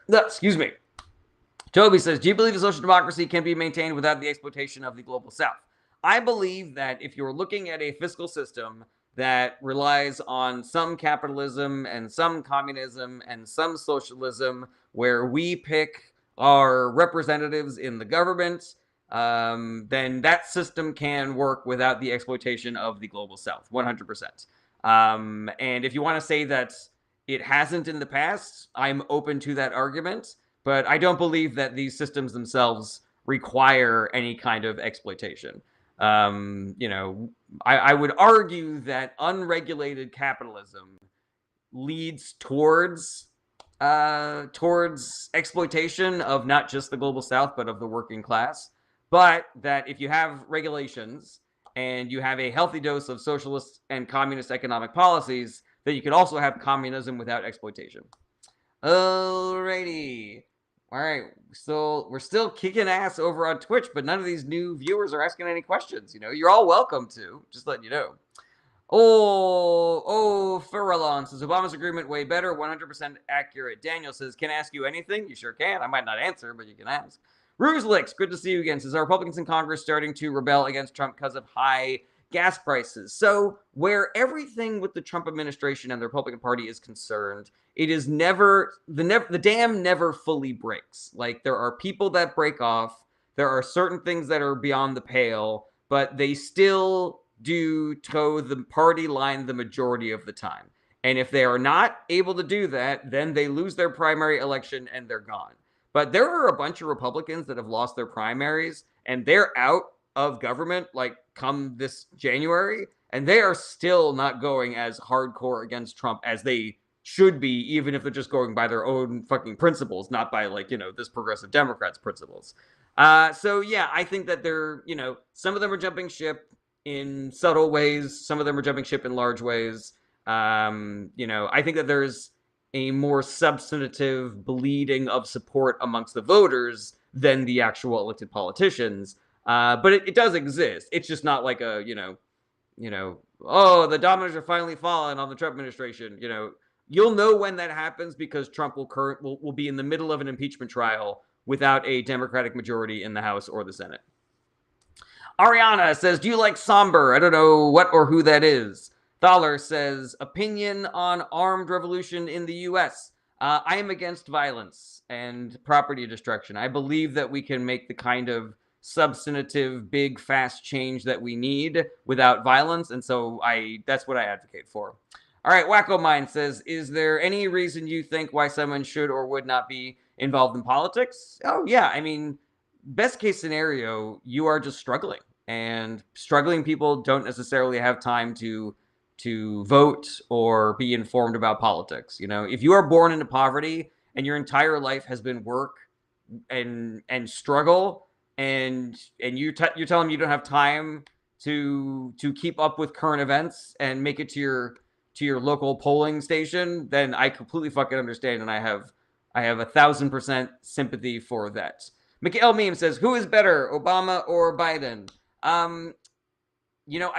Excuse me. Toby says, do you believe a social democracy can be maintained without the exploitation of the global south? I believe that if you're looking at a fiscal system that relies on some capitalism and some communism and some socialism, where we pick our representatives in the government, then that system can work without the exploitation of the global south, 100%. And if you want to say that it hasn't in the past, I'm open to that argument, but I don't believe that these systems themselves require any kind of exploitation. I would argue that unregulated capitalism leads towards exploitation of not just the global south, but of the working class. But that if you have regulations and you have a healthy dose of socialist and communist economic policies, that you can also have communism without exploitation. Alrighty. All right, we're still kicking ass over on Twitch, but none of these new viewers are asking any questions. You're all welcome to. Just letting you know. Farallon says Obama's agreement way better, 100% accurate. Daniel says, can I ask you anything? You sure can. I might not answer, but you can ask. Ruzlix, good to see you again. Says, are Republicans in Congress starting to rebel against Trump because of high gas prices? So where everything with the Trump administration and the Republican Party is concerned, it is never, the dam never fully breaks. Like, there are people that break off. There are certain things that are beyond the pale, but they still do toe the party line the majority of the time. And if they are not able to do that, then they lose their primary election and they're gone. But there are a bunch of Republicans that have lost their primaries and they're out of government like come this January, and they are still not going as hardcore against Trump as they should be, even if they're just going by their own fucking principles, not by this progressive Democrats' principles. So yeah, I think that they're, some of them are jumping ship in subtle ways. Some of them are jumping ship in large ways. I think that there's a more substantive bleeding of support amongst the voters than the actual elected politicians. But it does exist. It's just not like the dominoes are finally falling on the Trump administration. You'll know when that happens because Trump will be in the middle of an impeachment trial without a Democratic majority in the House or the Senate. Ariana says, do you like somber? I don't know what or who that is. Thaler says, opinion on armed revolution in the U.S. I am against violence and property destruction. I believe that we can make the kind of substantive, big, fast change that we need without violence, and so that's what I advocate for. All right, Wacko Mind says, is there any reason you think why someone should or would not be involved in politics? Oh, yeah. I mean, best case scenario, you are just struggling, and struggling people don't necessarily have time to vote or be informed about politics. You know, if you are born into poverty and your entire life has been work and struggle, and you're telling me you don't have time to keep up with current events and make it to your local polling station, then I completely fucking understand, and I have 1,000% sympathy for that. Mikhail Meme says, who is better, Obama or Biden? I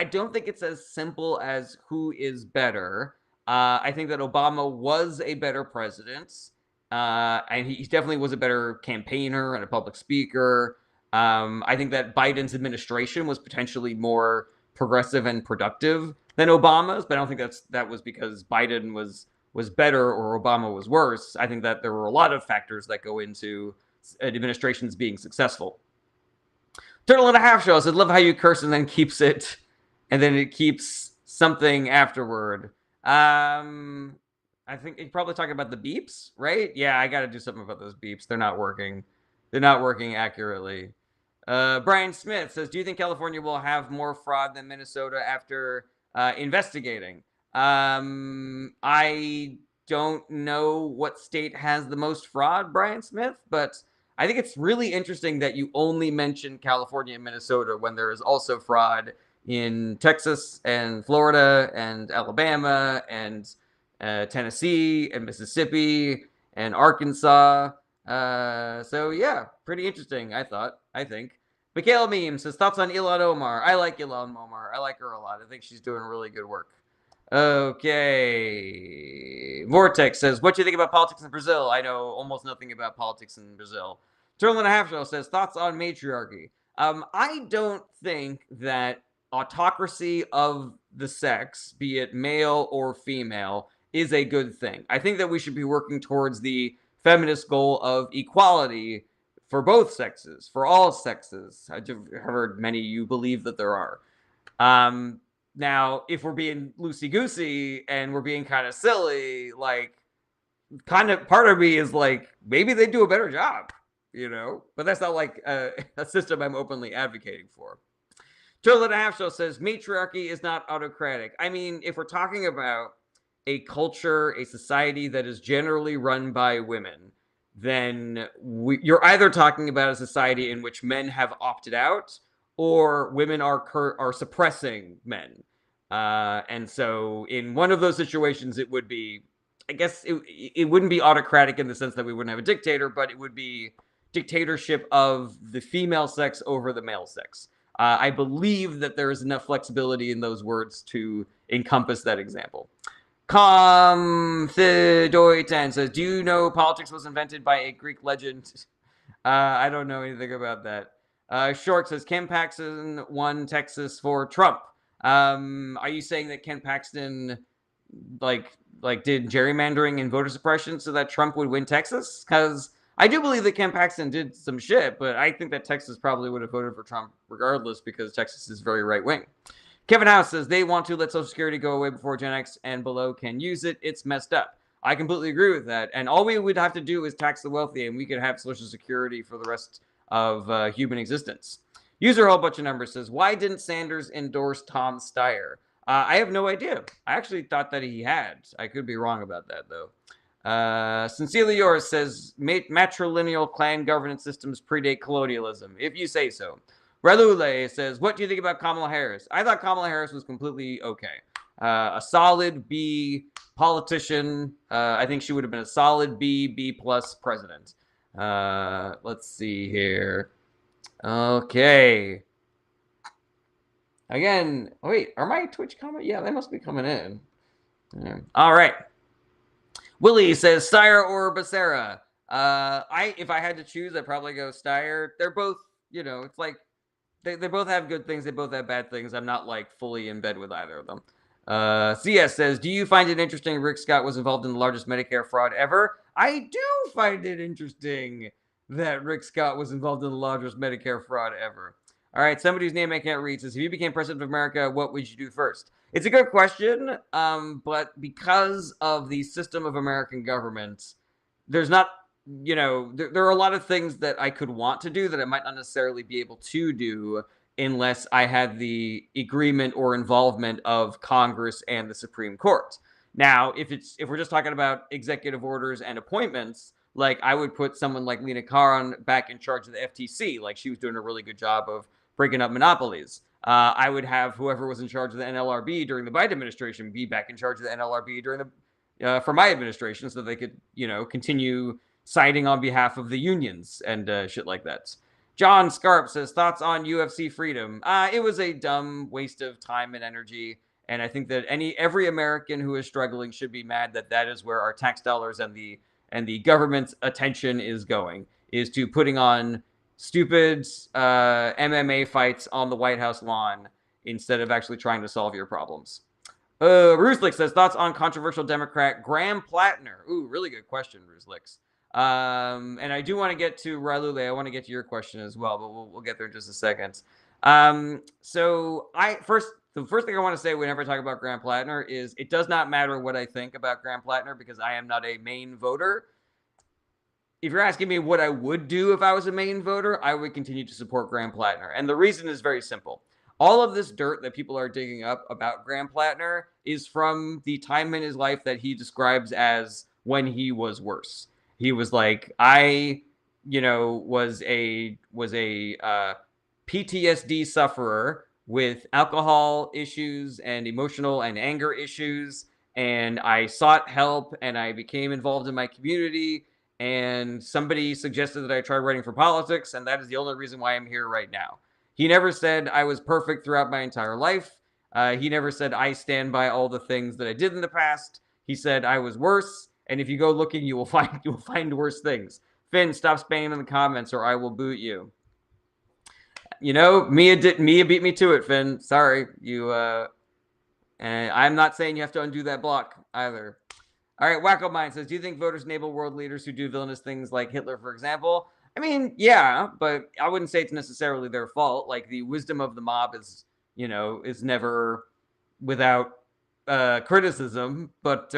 don't think it's as simple as who is better. I think that Obama was a better president, and he definitely was a better campaigner and a public speaker. I think that Biden's administration was potentially more progressive and productive than Obama's, but I don't think that was because Biden was better or Obama was worse. I think that there were a lot of factors that go into administrations being successful. Turtle and a Half Shell said, love how you curse and then it keeps something afterward. I think you're probably talking about the beeps, right? Yeah, I got to do something about those beeps. They're not working. They're not working accurately. Brian Smith says, do you think California will have more fraud than Minnesota after investigating? I don't know what state has the most fraud, Brian Smith, but I think it's really interesting that you only mention California and Minnesota when there is also fraud in Texas and Florida and Alabama and Tennessee and Mississippi and Arkansas. So yeah, pretty interesting, I think. Mikhail Meme says, thoughts on Ilhan Omar? I like Ilhan Omar. I like her a lot. I think she's doing really good work. Okay. Vortex says, what do you think about politics in Brazil? I know almost nothing about politics in Brazil. Turtle and a Half Shell says, thoughts on matriarchy? I don't think that autocracy of the sex, be it male or female, is a good thing. I think that we should be working towards the feminist goal of equality for both sexes, for all sexes. I've heard many of you believe that there are. Now, if we're being loosey-goosey and we're being kind of silly, like, kind of part of me is like, maybe they do a better job, But that's not like a system I'm openly advocating for. Turtle and a Half Shell says, matriarchy is not autocratic. I mean, if we're talking about a culture, a society that is generally run by women, then you're either talking about a society in which men have opted out or women are suppressing men. And so in one of those situations, it would be, I guess it wouldn't be autocratic in the sense that we wouldn't have a dictator, but it would be dictatorship of the female sex over the male sex. I believe that there is enough flexibility in those words to encompass that example. Comfidoitan says, do you know politics was invented by a Greek legend? I don't know anything about that. Short says, Ken Paxton won Texas for Trump. Are you saying that Ken Paxton like did gerrymandering and voter suppression so that Trump would win Texas? Because I do believe that Ken Paxton did some shit, but I think that Texas probably would have voted for Trump regardless because Texas is very right-wing. Kevin House says they want to let Social Security go away before Gen X and below can use it. It's messed up. I completely agree with that. And all we would have to do is tax the wealthy, and we could have Social Security for the rest of human existence. User a whole bunch of numbers says, why didn't Sanders endorse Tom Steyer? I have no idea. I actually thought that he had. I could be wrong about that, though. Sincerely Yours says, matrilineal clan governance systems predate colonialism, if you say so. Relule says, what do you think about Kamala Harris? I thought Kamala Harris was completely okay. A solid B politician. I think she would have been a solid B plus president. Let's see here. Okay. Again, wait, are my Twitch comments? Yeah, they must be coming in. Yeah. All right. Willie says, Steyer or Becerra? If I had to choose, I'd probably go Steyer. They're both, it's like they both have good things. They both have bad things. I'm not like fully in bed with either of them. CS says, do you find it interesting Rick Scott was involved in the largest Medicare fraud ever? I do find it interesting that Rick Scott was involved in the largest Medicare fraud ever. All right, somebody whose name I can't read says, if you became president of America, what would you do first? It's a good question, but because of the system of American government, there's not, there are a lot of things that I could want to do that I might not necessarily be able to do unless I had the agreement or involvement of Congress and the Supreme Court. Now, if we're just talking about executive orders and appointments, like I would put someone like Lina Khan back in charge of the FTC, like she was doing a really good job of breaking up monopolies. I would have whoever was in charge of the NLRB during the Biden administration be back in charge of the NLRB during for my administration, so they could continue siding on behalf of the unions and shit like that. John Scarp says, thoughts on UFC freedom? It was a dumb waste of time and energy. And I think that every American who is struggling should be mad that is where our tax dollars and the government's attention is going, is to putting on stupid MMA fights on the White House lawn instead of actually trying to solve your problems. Ruslik says, thoughts on controversial Democrat Graham Plattner? Ooh, really good question, Ruslik. And I do want to get to Ralule. I want to get to your question as well, but we'll get there in just a second. So the first thing I want to say whenever I talk about Graham Plattner is it does not matter what I think about Graham Plattner because I am not a Maine voter. If you're asking me what I would do if I was a Maine voter, I would continue to support Graham Plattner. And the reason is very simple. All of this dirt that people are digging up about Graham Plattner is from the time in his life that he describes as when he was worse. He was like, I, was a PTSD sufferer with alcohol issues and emotional and anger issues. And I sought help and I became involved in my community. And somebody suggested that I try running for politics. And that is the only reason why I'm here right now. He never said I was perfect throughout my entire life. He never said I stand by all the things that I did in the past. He said I was worse. And if you go looking, you will find worse things. Finn, stop spamming in the comments or I will boot you. Mia beat me to it, Finn. Sorry. And I'm not saying you have to undo that block either. All right, Wacko Mind says, do you think voters enable world leaders who do villainous things like Hitler, for example? I mean, yeah, but I wouldn't say it's necessarily their fault. Like, the wisdom of the mob is never without criticism. But,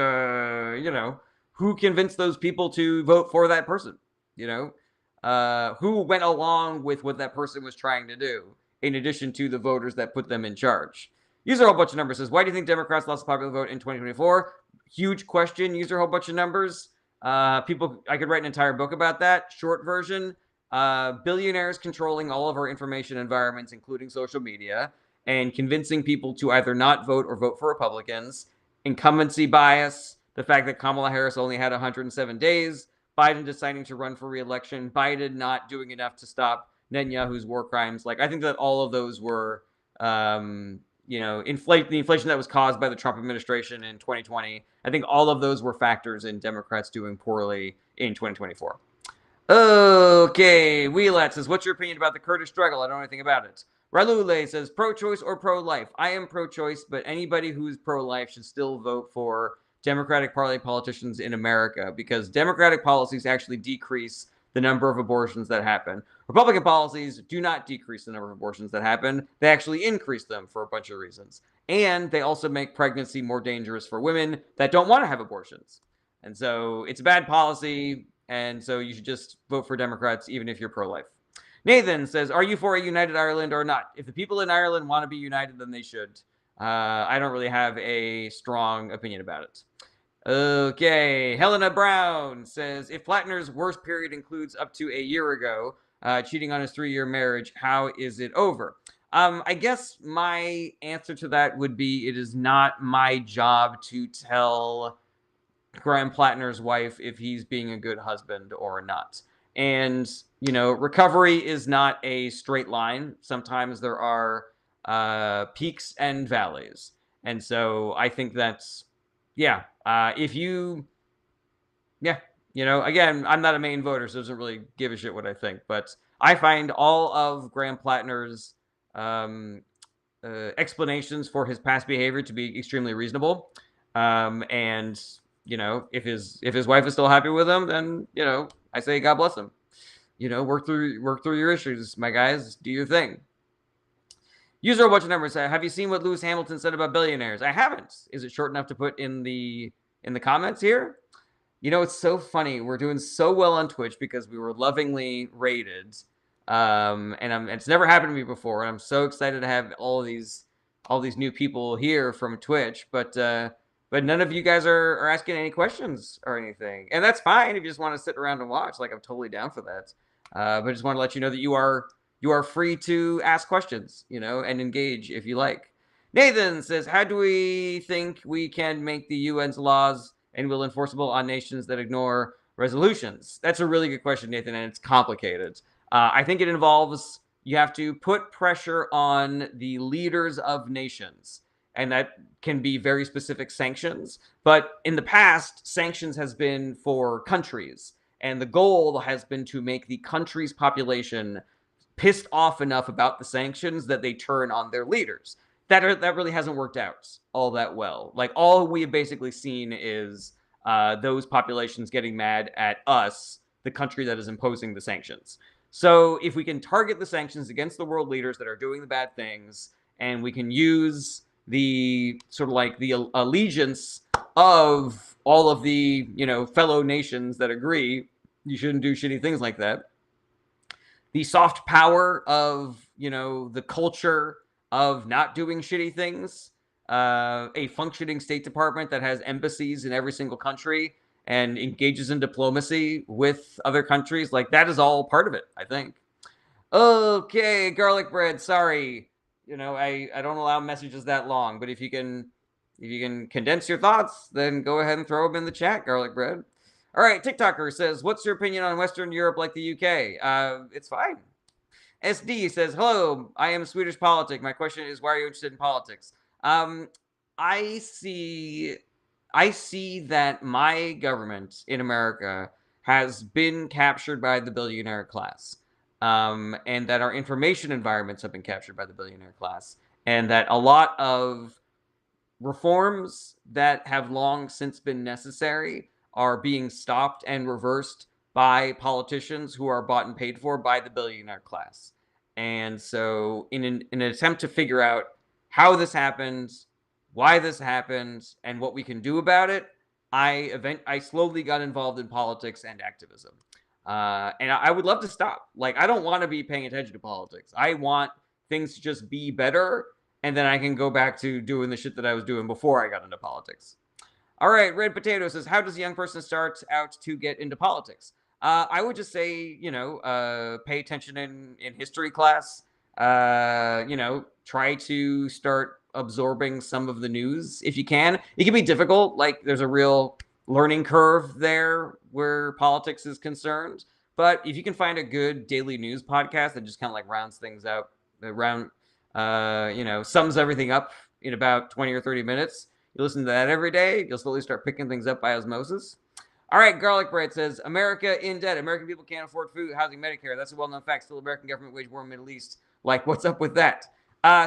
who convinced those people to vote for that person? Who went along with what that person was trying to do, in addition to the voters that put them in charge? User a whole bunch of numbers says, why do you think Democrats lost the popular vote in 2024? Huge question. User a whole bunch of numbers. I could write an entire book about that. Short version, billionaires controlling all of our information environments, including social media, and convincing people to either not vote or vote for Republicans. Incumbency bias, the fact that Kamala Harris only had 107 days, Biden deciding to run for re-election, Biden not doing enough to stop Netanyahu's war crimes. Like, I think that all of those were, the inflation that was caused by the Trump administration in 2020. I think all of those were factors in Democrats doing poorly in 2024. Okay, Wheelat says, what's your opinion about the Kurdish struggle? I don't know anything about it. Ralule says, pro-choice or pro-life? I am pro-choice, but anybody who's pro-life should still vote for Democratic Party politicians in America because Democratic policies actually decrease the number of abortions that happen. Republican policies do not decrease the number of abortions that happen. They actually increase them for a bunch of reasons. And they also make pregnancy more dangerous for women that don't want to have abortions. And so it's a bad policy. And so you should just vote for Democrats, even if you're pro-life. Nathan says, are you for a united Ireland or not? If the people in Ireland want to be united, then they should. I don't really have a strong opinion about it. Okay, Helena Brown says, if Plattner's worst period includes up to a year ago, cheating on his 3-year marriage, how is it over? I guess my answer to that would be it is not my job to tell Graham Plattner's wife if he's being a good husband or not. And, recovery is not a straight line. Sometimes there are peaks and valleys. And so I think that's, again, I'm not a Maine voter, so it doesn't really give a shit what I think. But I find all of Graham Plattner's um, explanations for his past behavior to be extremely reasonable. And if his wife is still happy with him, then I say God bless him. Work through your issues, my guys. Do your thing. User watch number said, "Have you seen what Lewis Hamilton said about billionaires?" I haven't. Is it short enough to put in the comments here? It's so funny. We're doing so well on Twitch because we were lovingly rated, and it's never happened to me before. And I'm so excited to have all these new people here from Twitch. But none of you guys are asking any questions or anything, and that's fine if you just want to sit around and watch. Like, I'm totally down for that. But I just want to let you know that you are free to ask questions, and engage if you like. Nathan says, "How do we think we can make the UN's laws and will enforceable on nations that ignore resolutions?" That's a really good question, Nathan, and it's complicated. I think it involves, you have to put pressure on the leaders of nations, and that can be very specific sanctions. But in the past, sanctions has been for countries, and the goal has been to make the country's population pissed off enough about the sanctions that they turn on their leaders. That really hasn't worked out all that well. Like, all we have basically seen is those populations getting mad at us, the country that is imposing the sanctions. So if we can target the sanctions against the world leaders that are doing the bad things, and we can use the sort of like the allegiance of all of the fellow nations that agree you shouldn't do shitty things like that, the soft power of the culture of not doing shitty things, a functioning State Department that has embassies in every single country and engages in diplomacy with other countries, like, that is all part of it, I think. Okay, garlic bread, sorry, I don't allow messages that long, but if you can condense your thoughts, then go ahead and throw them in the chat, garlic bread. All right, TikToker says, "What's your opinion on Western Europe like the UK?" It's fine. SD says, "Hello, I am Swedish politic. My question is, why are you interested in politics?" I see that my government in America has been captured by the billionaire class, and that our information environments have been captured by the billionaire class, and that a lot of reforms that have long since been necessary are being stopped and reversed by politicians who are bought and paid for by the billionaire class. And so in an attempt to figure out how this happened, why this happened, and what we can do about it, I slowly got involved in politics and activism. And I would love to stop. Like, I don't want to be paying attention to politics. I want things to just be better, and then I can go back to doing the shit that I was doing before I got into politics. All right, Red Potato says, "How does a young person start out to get into politics?" I would just say, pay attention in history class. Try to start absorbing some of the news if you can. It can be difficult. Like, there's a real learning curve there where politics is concerned. But if you can find a good daily news podcast that just kind of like rounds things out, sums everything up in about 20 or 30 minutes, you listen to that every day, you'll slowly start picking things up by osmosis. All right, Garlic Bread says, "America in debt. American people can't afford food, housing, Medicare. That's a well-known fact. Still, American government wage war in the Middle East. Like, what's up with that?"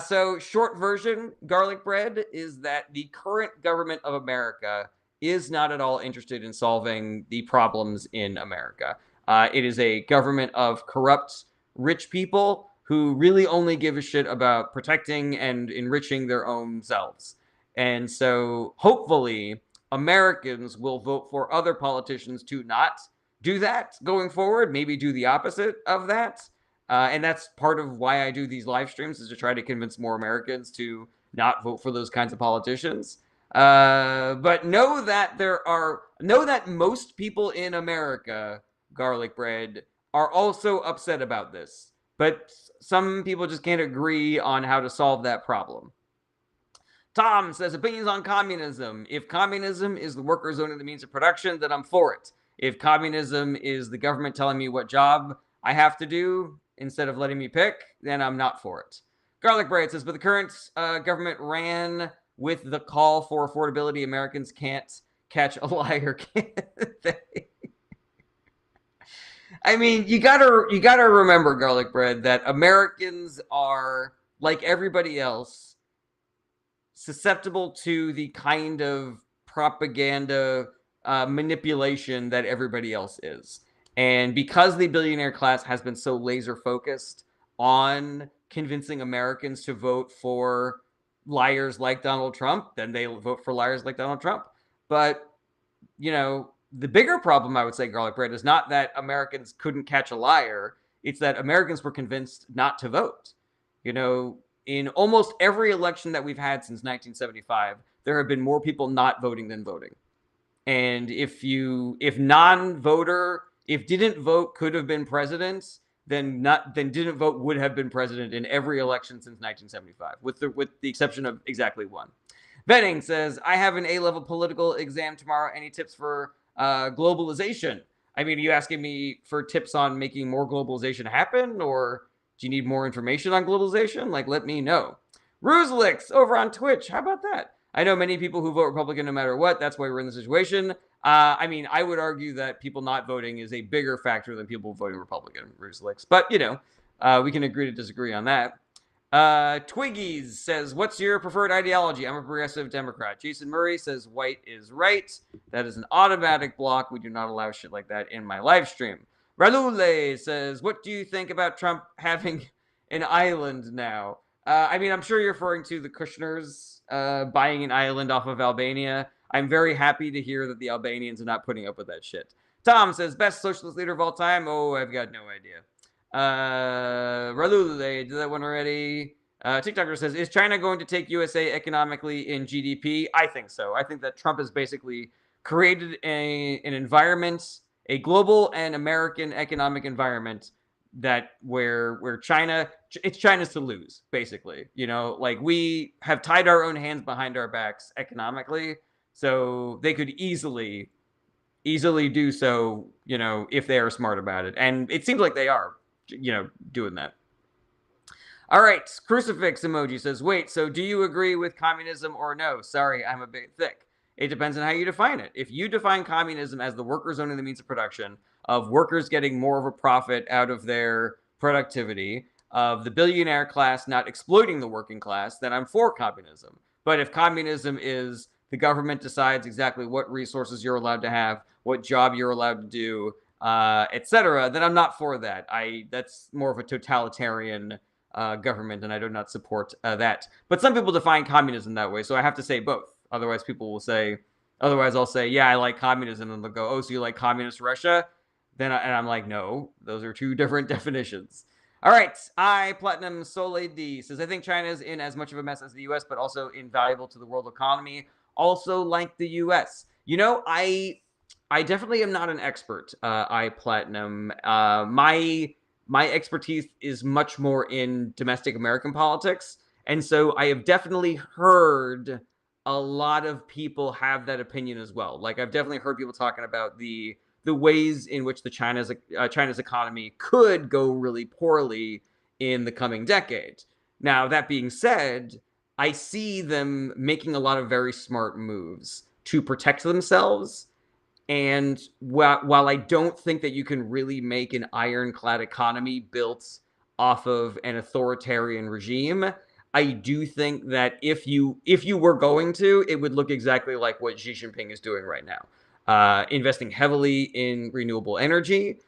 So short version, Garlic Bread, is that the current government of America is not at all interested in solving the problems in America. It is a government of corrupt, rich people who really only give a shit about protecting and enriching their own selves. And so hopefully Americans will vote for other politicians to not do that going forward, maybe do the opposite of that. And that's part of why I do these live streams, is to try to convince more Americans to not vote for those kinds of politicians. But know that most people in America, Garlic Bread, are also upset about this. But some people just can't agree on how to solve that problem. Tom says, "Opinions on communism. If communism is the workers owning the means of production, then I'm for it. If communism is the government telling me what job I have to do instead of letting me pick, then I'm not for it." Garlic Bread says, "But the current government ran with the call for affordability. Americans can't catch a liar, can they?" I mean, you gotta remember, Garlic Bread, that Americans are like everybody else, susceptible to the kind of propaganda manipulation that everybody else is. And because the billionaire class has been so laser focused on convincing Americans to vote for liars like Donald Trump, then they vote for liars like Donald Trump. But, the bigger problem, I would say, Garlic Bread, is not that Americans couldn't catch a liar. It's that Americans were convinced not to vote. In almost every election that we've had since 1975, there have been more people not voting than voting. And if didn't vote could have been president, then didn't vote would have been president in every election since 1975, with the exception of exactly one. Benning says, I have an A-level political exam tomorrow. Any tips for globalization? I mean, are you asking me for tips on making more globalization happen, or do you need more information on globalization? Like, let me know. Ruzelix over on Twitch. How about that? I know many people who vote Republican no matter what. That's why we're in the situation. I would argue that people not voting is a bigger factor than people voting Republican, Ruzelix. But, we can agree to disagree on that. Twiggies says, what's your preferred ideology? I'm a progressive Democrat. Jason Murray says, white is right. That is an automatic block. We do not allow shit like that in my live stream. Ralule says, what do you think about Trump having an island now? I'm sure you're referring to the Kushners buying an island off of Albania. I'm very happy to hear that the Albanians are not putting up with that shit. Tom says, best socialist leader of all time? Oh, I've got no idea. Ralule, did that one already. TikToker says, is China going to take USA economically in GDP? I think so. I think that Trump has basically created an environment, a global and American economic environment that where it's China's to lose, basically. We have tied our own hands behind our backs economically, so they could easily do so, if they are smart about it. And it seems like they are, doing that. All right, crucifix emoji says, wait, so do you agree with communism or no? Sorry, I'm a bit thick. It depends on how you define it. If you define communism as the workers owning the means of production, of workers getting more of a profit out of their productivity, of the billionaire class not exploiting the working class, then I'm for communism. But if communism is the government decides exactly what resources you're allowed to have, what job you're allowed to do, etc., then I'm not for that. That's more of a totalitarian government, and I do not support that. But some people define communism that way, so I have to say both. Otherwise, I'll say, yeah, I like communism, and they'll go, oh, so you like communist Russia? And I'm like, no, those are two different definitions. All right, Platinum Sole D says, I think China is in as much of a mess as the U.S., but also invaluable to the world economy, also like the U.S. I definitely am not an expert, Platinum. My expertise is much more in domestic American politics. And so I have definitely heard a lot of people have that opinion as well. Like, I've definitely heard people talking about the ways in which China's economy could go really poorly in the coming decade. Now, that being said, I see them making a lot of very smart moves to protect themselves. And while I don't think that you can really make an ironclad economy built off of an authoritarian regime, I do think that if you were going to, it would look exactly like what Xi Jinping is doing right now. Investing heavily in renewable energy,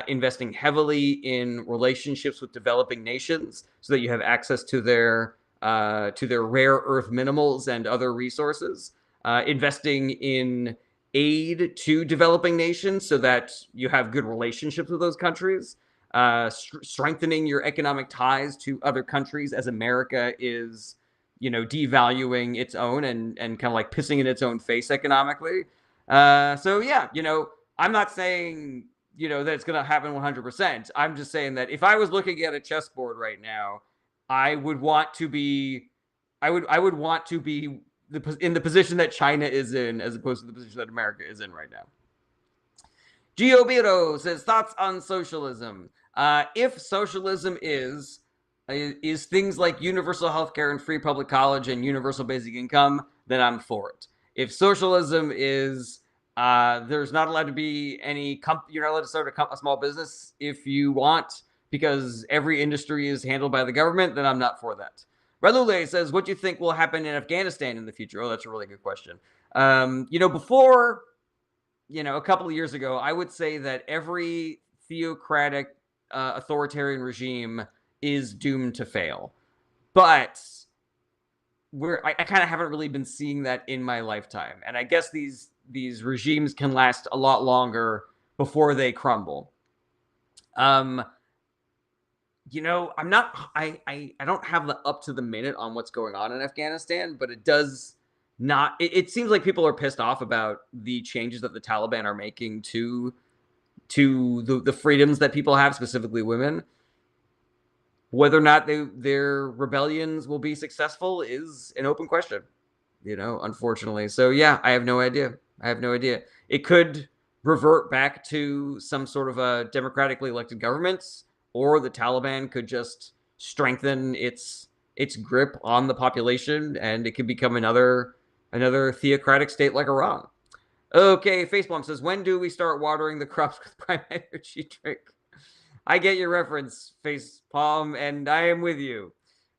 investing heavily in relationships with developing nations so that you have access to their rare earth minerals and other resources, investing in aid to developing nations so that you have good relationships with those countries, strengthening your economic ties to other countries as America is, devaluing its own and kind of like pissing in its own face economically. So yeah, I'm not saying, that it's going to happen 100%. I'm just saying that if I was looking at a chessboard right now, I would want to be in the position that China is in, as opposed to the position that America is in right now. Gio Biro says, thoughts on socialism. If socialism is things like universal healthcare and free public college and universal basic income, then I'm for it. If socialism is there's not allowed to be any you're not allowed to start a small business if you want, because every industry is handled by the government, then I'm not for that. Relule says, what do you think will happen in Afghanistan in the future? Oh, that's a really good question. Before, a couple of years ago, I would say that every theocratic authoritarian regime is doomed to fail. But I kind of haven't really been seeing that in my lifetime. And I guess these regimes can last a lot longer before they crumble. I'm not, I don't have the up to the minute on what's going on in Afghanistan, but it does not, it seems like people are pissed off about the changes that the Taliban are making to the freedoms that people have, specifically women. Whether or not their rebellions will be successful is an open question, unfortunately. So yeah, I have no idea. It could revert back to some sort of a democratically elected government, or the Taliban could just strengthen its grip on the population, and it could become another theocratic state like Iran. Okay, Facepalm says, when do we start watering the crops with prime energy drink? I get your reference, Facepalm, and I am with you.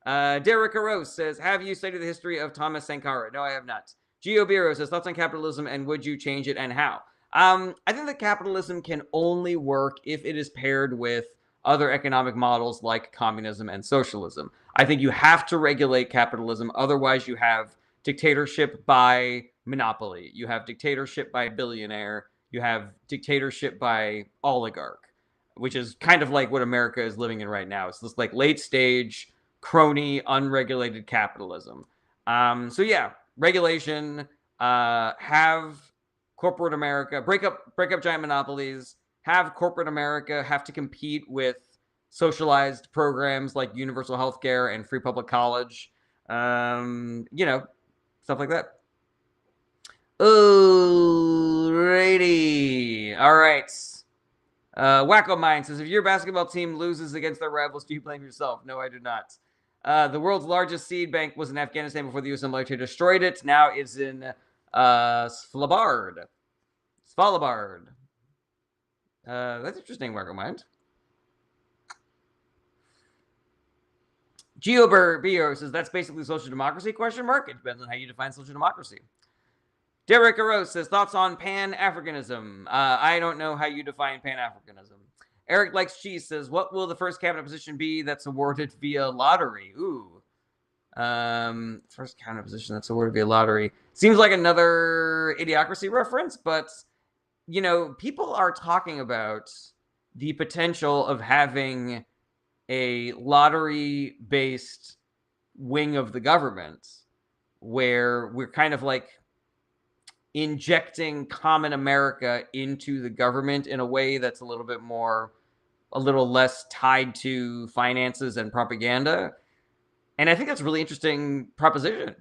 Derek Arose says, have you studied the history of Thomas Sankara? No, I have not. Gio Biro says, thoughts on capitalism, and would you change it, and how? I think that capitalism can only work if it is paired with other economic models like communism and socialism. I think you have to regulate capitalism. Otherwise, you have dictatorship by monopoly. You have dictatorship by billionaire. You have dictatorship by oligarch, which is kind of like what America is living in right now. It's this like late stage, crony, unregulated capitalism. So yeah, regulation, have corporate America, break up giant monopolies, have corporate America have to compete with socialized programs like universal health care and free public college, stuff like that. Alrighty. All right. Wacko Mind says, if your basketball team loses against their rivals, do you blame yourself? No, I do not. The world's largest seed bank was in Afghanistan before the U.S. military destroyed it. Now it's in Svalbard. That's interesting, Wacko Mind. Gio Bio says, that's basically social democracy, ? It depends on how you define social democracy. Derek Arose says, thoughts on Pan-Africanism? I don't know how you define Pan-Africanism. Eric Likes Cheese says, what will the first cabinet position be that's awarded via lottery? Ooh. First cabinet position that's awarded via lottery. Seems like another Idiocracy reference, but, people are talking about the potential of having a lottery-based wing of the government where we're kind of like injecting common America into the government in a way that's a little less tied to finances and propaganda. And I think that's a really interesting proposition.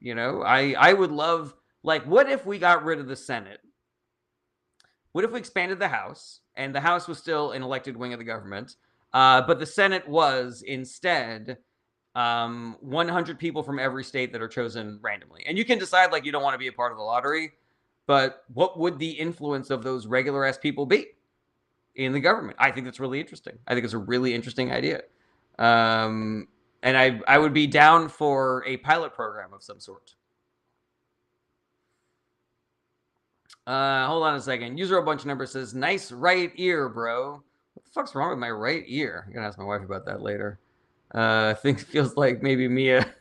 I would love, what if we got rid of the Senate? What if we expanded the House, and the House was still an elected wing of the government, but the Senate was instead 100 people from every state that are chosen randomly. And you can decide you don't want to be a part of the lottery, but what would the influence of those regular ass people be in the government? I think that's really interesting. I think it's a really interesting idea. And I would be down for a pilot program of some sort. Hold on a second. User a bunch of numbers says, nice right ear, bro. What the fuck's wrong with my right ear? I'm gonna ask my wife about that later. I think it feels like maybe Mia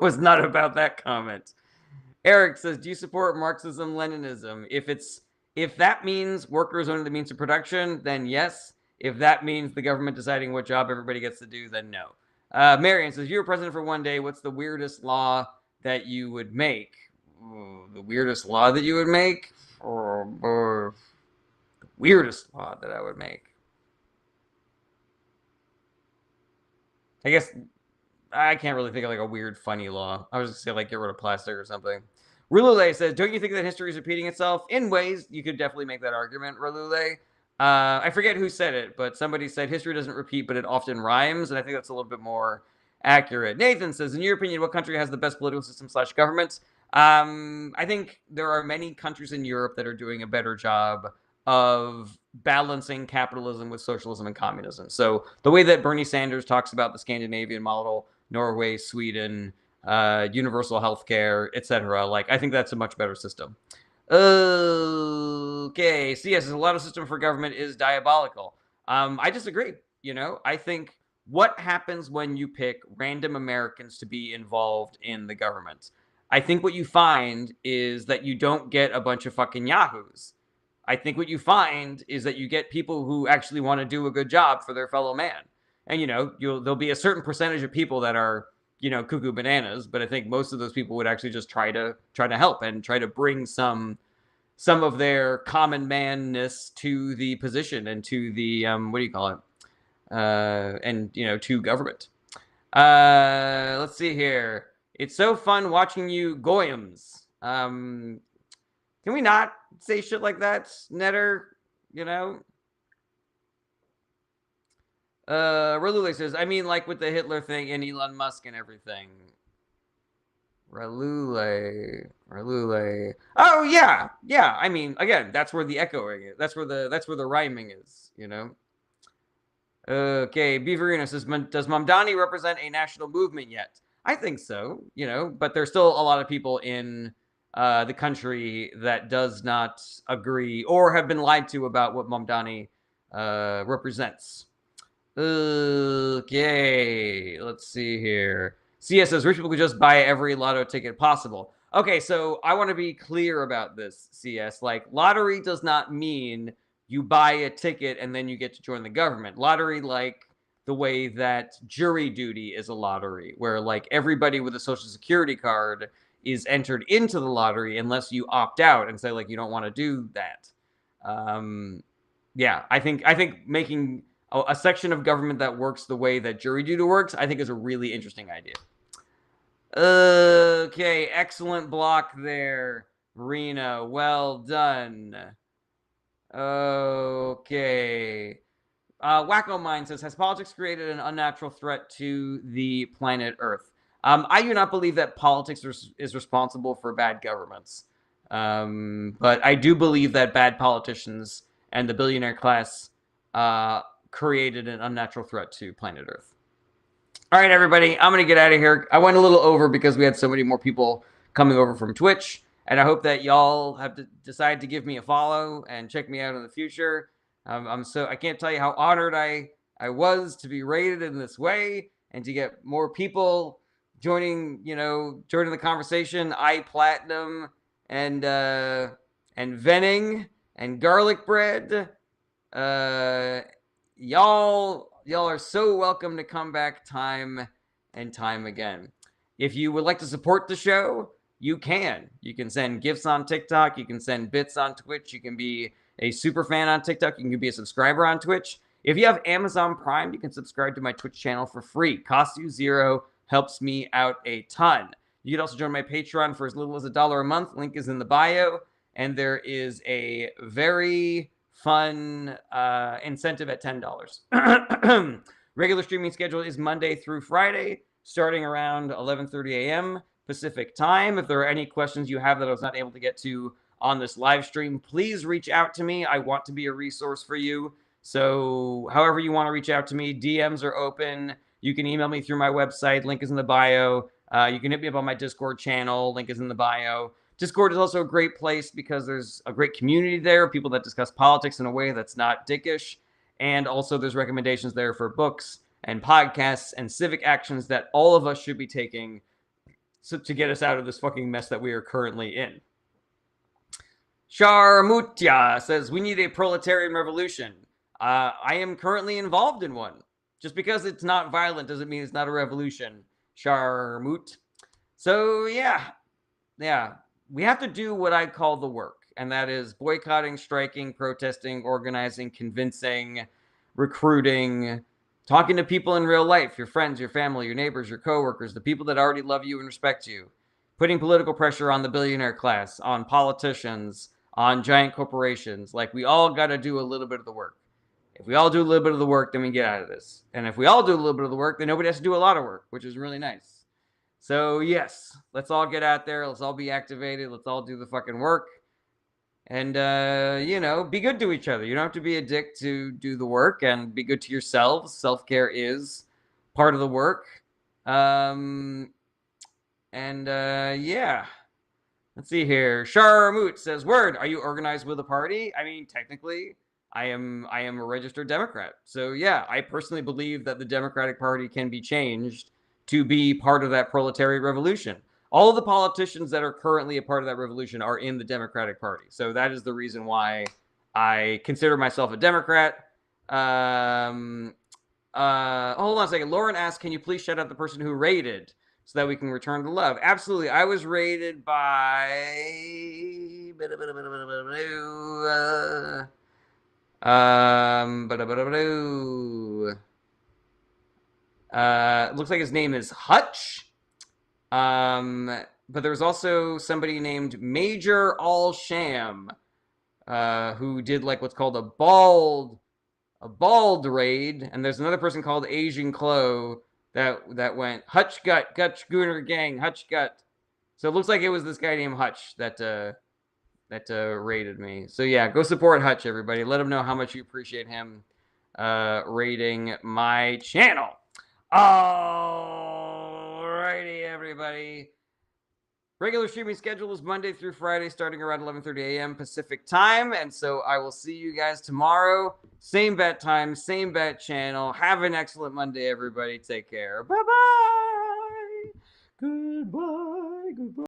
was not about that comment. Eric says, do you support Marxism, Leninism? If that means workers owning the means of production, then yes. If that means the government deciding what job everybody gets to do, then no. Marion says, you were president for one day. What's the weirdest law that you would make? Ooh, the weirdest law that you would make? The weirdest law that I would make. I guess I can't really think of a weird, funny law. I was just gonna say get rid of plastic or something. Rulule says, don't you think that history is repeating itself? In ways, you could definitely make that argument, Rulule. I forget who said it, but somebody said history doesn't repeat, but it often rhymes, and I think that's a little bit more accurate. Nathan says, in your opinion, what country has the best political system / government? I think there are many countries in Europe that are doing a better job of balancing capitalism with socialism and communism. So the way that Bernie Sanders talks about the Scandinavian model, Norway, Sweden, universal healthcare, etc., like I think that's a much better system. Okay, so yes, a lot of system for government is diabolical. I disagree. I think what happens when you pick random Americans to be involved in the government? I think what you find is that you don't get a bunch of fucking yahoos. I think what you find is that you get people who actually want to do a good job for their fellow man. And there'll be a certain percentage of people that are, cuckoo bananas, but I think most of those people would actually just try to help and try to bring some of their common manness to the position and to the what do you call it? And to government. Let's see here. It's so fun watching you goyams. Can we not say shit like that, Netter? Ralule says, I mean, like with the Hitler thing and Elon Musk and everything. Ralule. Oh yeah. I mean, again, that's where the echoing is. That's where the rhyming is. Okay, Beaverina says, does Mamdani represent a national movement yet? I think so. But there's still a lot of people in the country that does not agree or have been lied to about what Mamdani represents. Okay, let's see here. CS says rich people could just buy every lotto ticket possible. Okay, so I want to be clear about this, CS. Like, lottery does not mean you buy a ticket and then you get to join the government. Lottery, like the way that jury duty is a lottery, where like everybody with a social security card is entered into the lottery unless you opt out and say like you don't want to do that. Yeah, I think making a section of government that works the way that jury duty works, I think is a really interesting idea. Okay, excellent block there, Rena. Well done. Okay. Wacko Mind says, has politics created an unnatural threat to the planet Earth? I do not believe that politics is responsible for bad governments. But I do believe that bad politicians and the billionaire class created an unnatural threat to planet Earth. All right, everybody, I'm going to get out of here. I went a little over because we had so many more people coming over from Twitch, and I hope that y'all have decided to give me a follow and check me out in the future. I can't tell you how honored I was to be rated in this way and to get more people joining the conversation. iPlatinum and Venning and Garlic Bread. Y'all are so welcome to come back time and time again. If you would like to support the show, you can. You can send gifts on TikTok. You can send bits on Twitch. You can be a super fan on TikTok. You can be a subscriber on Twitch. If you have Amazon Prime, you can subscribe to my Twitch channel for free. Costs you $0, helps me out a ton. You can also join my Patreon for as little as $1 a month. Link is in the bio. And there is a very fun incentive at $10. Regular streaming schedule is Monday through Friday, starting around 11:30 a.m. Pacific time. If there are any questions you have that I was not able to get to on this live stream, please reach out to me. I want to be a resource for you. So however you want to reach out to me, DMs are open. You can email me through my website. Link is in the bio. You can hit me up on my Discord channel. Link is in the bio. Discord is also a great place because there's a great community there, people that discuss politics in a way that's not dickish. And also there's recommendations there for books and podcasts and civic actions that all of us should be taking to get us out of this fucking mess that we are currently in. Sharmutya says, we need a proletarian revolution. I am currently involved in one. Just because it's not violent doesn't mean it's not a revolution. Sharmut. So, yeah. We have to do what I call the work. And that is boycotting, striking, protesting, organizing, convincing, recruiting, talking to people in real life, your friends, your family, your neighbors, your coworkers, the people that already love you and respect you, putting political pressure on the billionaire class, on politicians, on giant corporations. Like, we all got to do a little bit of the work. If we all do a little bit of the work, then we get out of this. And if we all do a little bit of the work, then nobody has to do a lot of work, which is really nice. So, yes, let's all get out there. Let's all be activated. Let's all do the fucking work. And you know, be good to each other. You don't have to be a dick to do the work, and be good to yourselves. Self-care is part of the work. Um, and yeah. Let's see here. Sharmoot says, "Word, are you organized with a party?" I mean, technically, I am a registered Democrat. So yeah, I personally believe that the Democratic Party can be changed to be part of that proletariat revolution. All of the politicians that are currently a part of that revolution are in the Democratic Party. So that is the reason why I consider myself a Democrat. Um, hold on a second. Lauren asked, "Can you please shout out the person who rated so that we can return the love?" Absolutely. I was rated by. Looks like his name is Hutch. But there's also somebody named Major All Sham, who did like what's called a bald raid, and there's another person called Asian Clo that went Hutch Gut, Gutch Gooner Gang, Hutch Gut. So it looks like it was this guy named Hutch that raided me. So yeah, go support Hutch, everybody. Let him know how much you appreciate him raiding my channel. Alrighty, everybody. Regular streaming schedule is Monday through Friday, starting around 11:30 a.m. Pacific time. And so I will see you guys tomorrow. Same bat time, same bat channel. Have an excellent Monday, everybody. Take care. Bye-bye. Goodbye. Goodbye.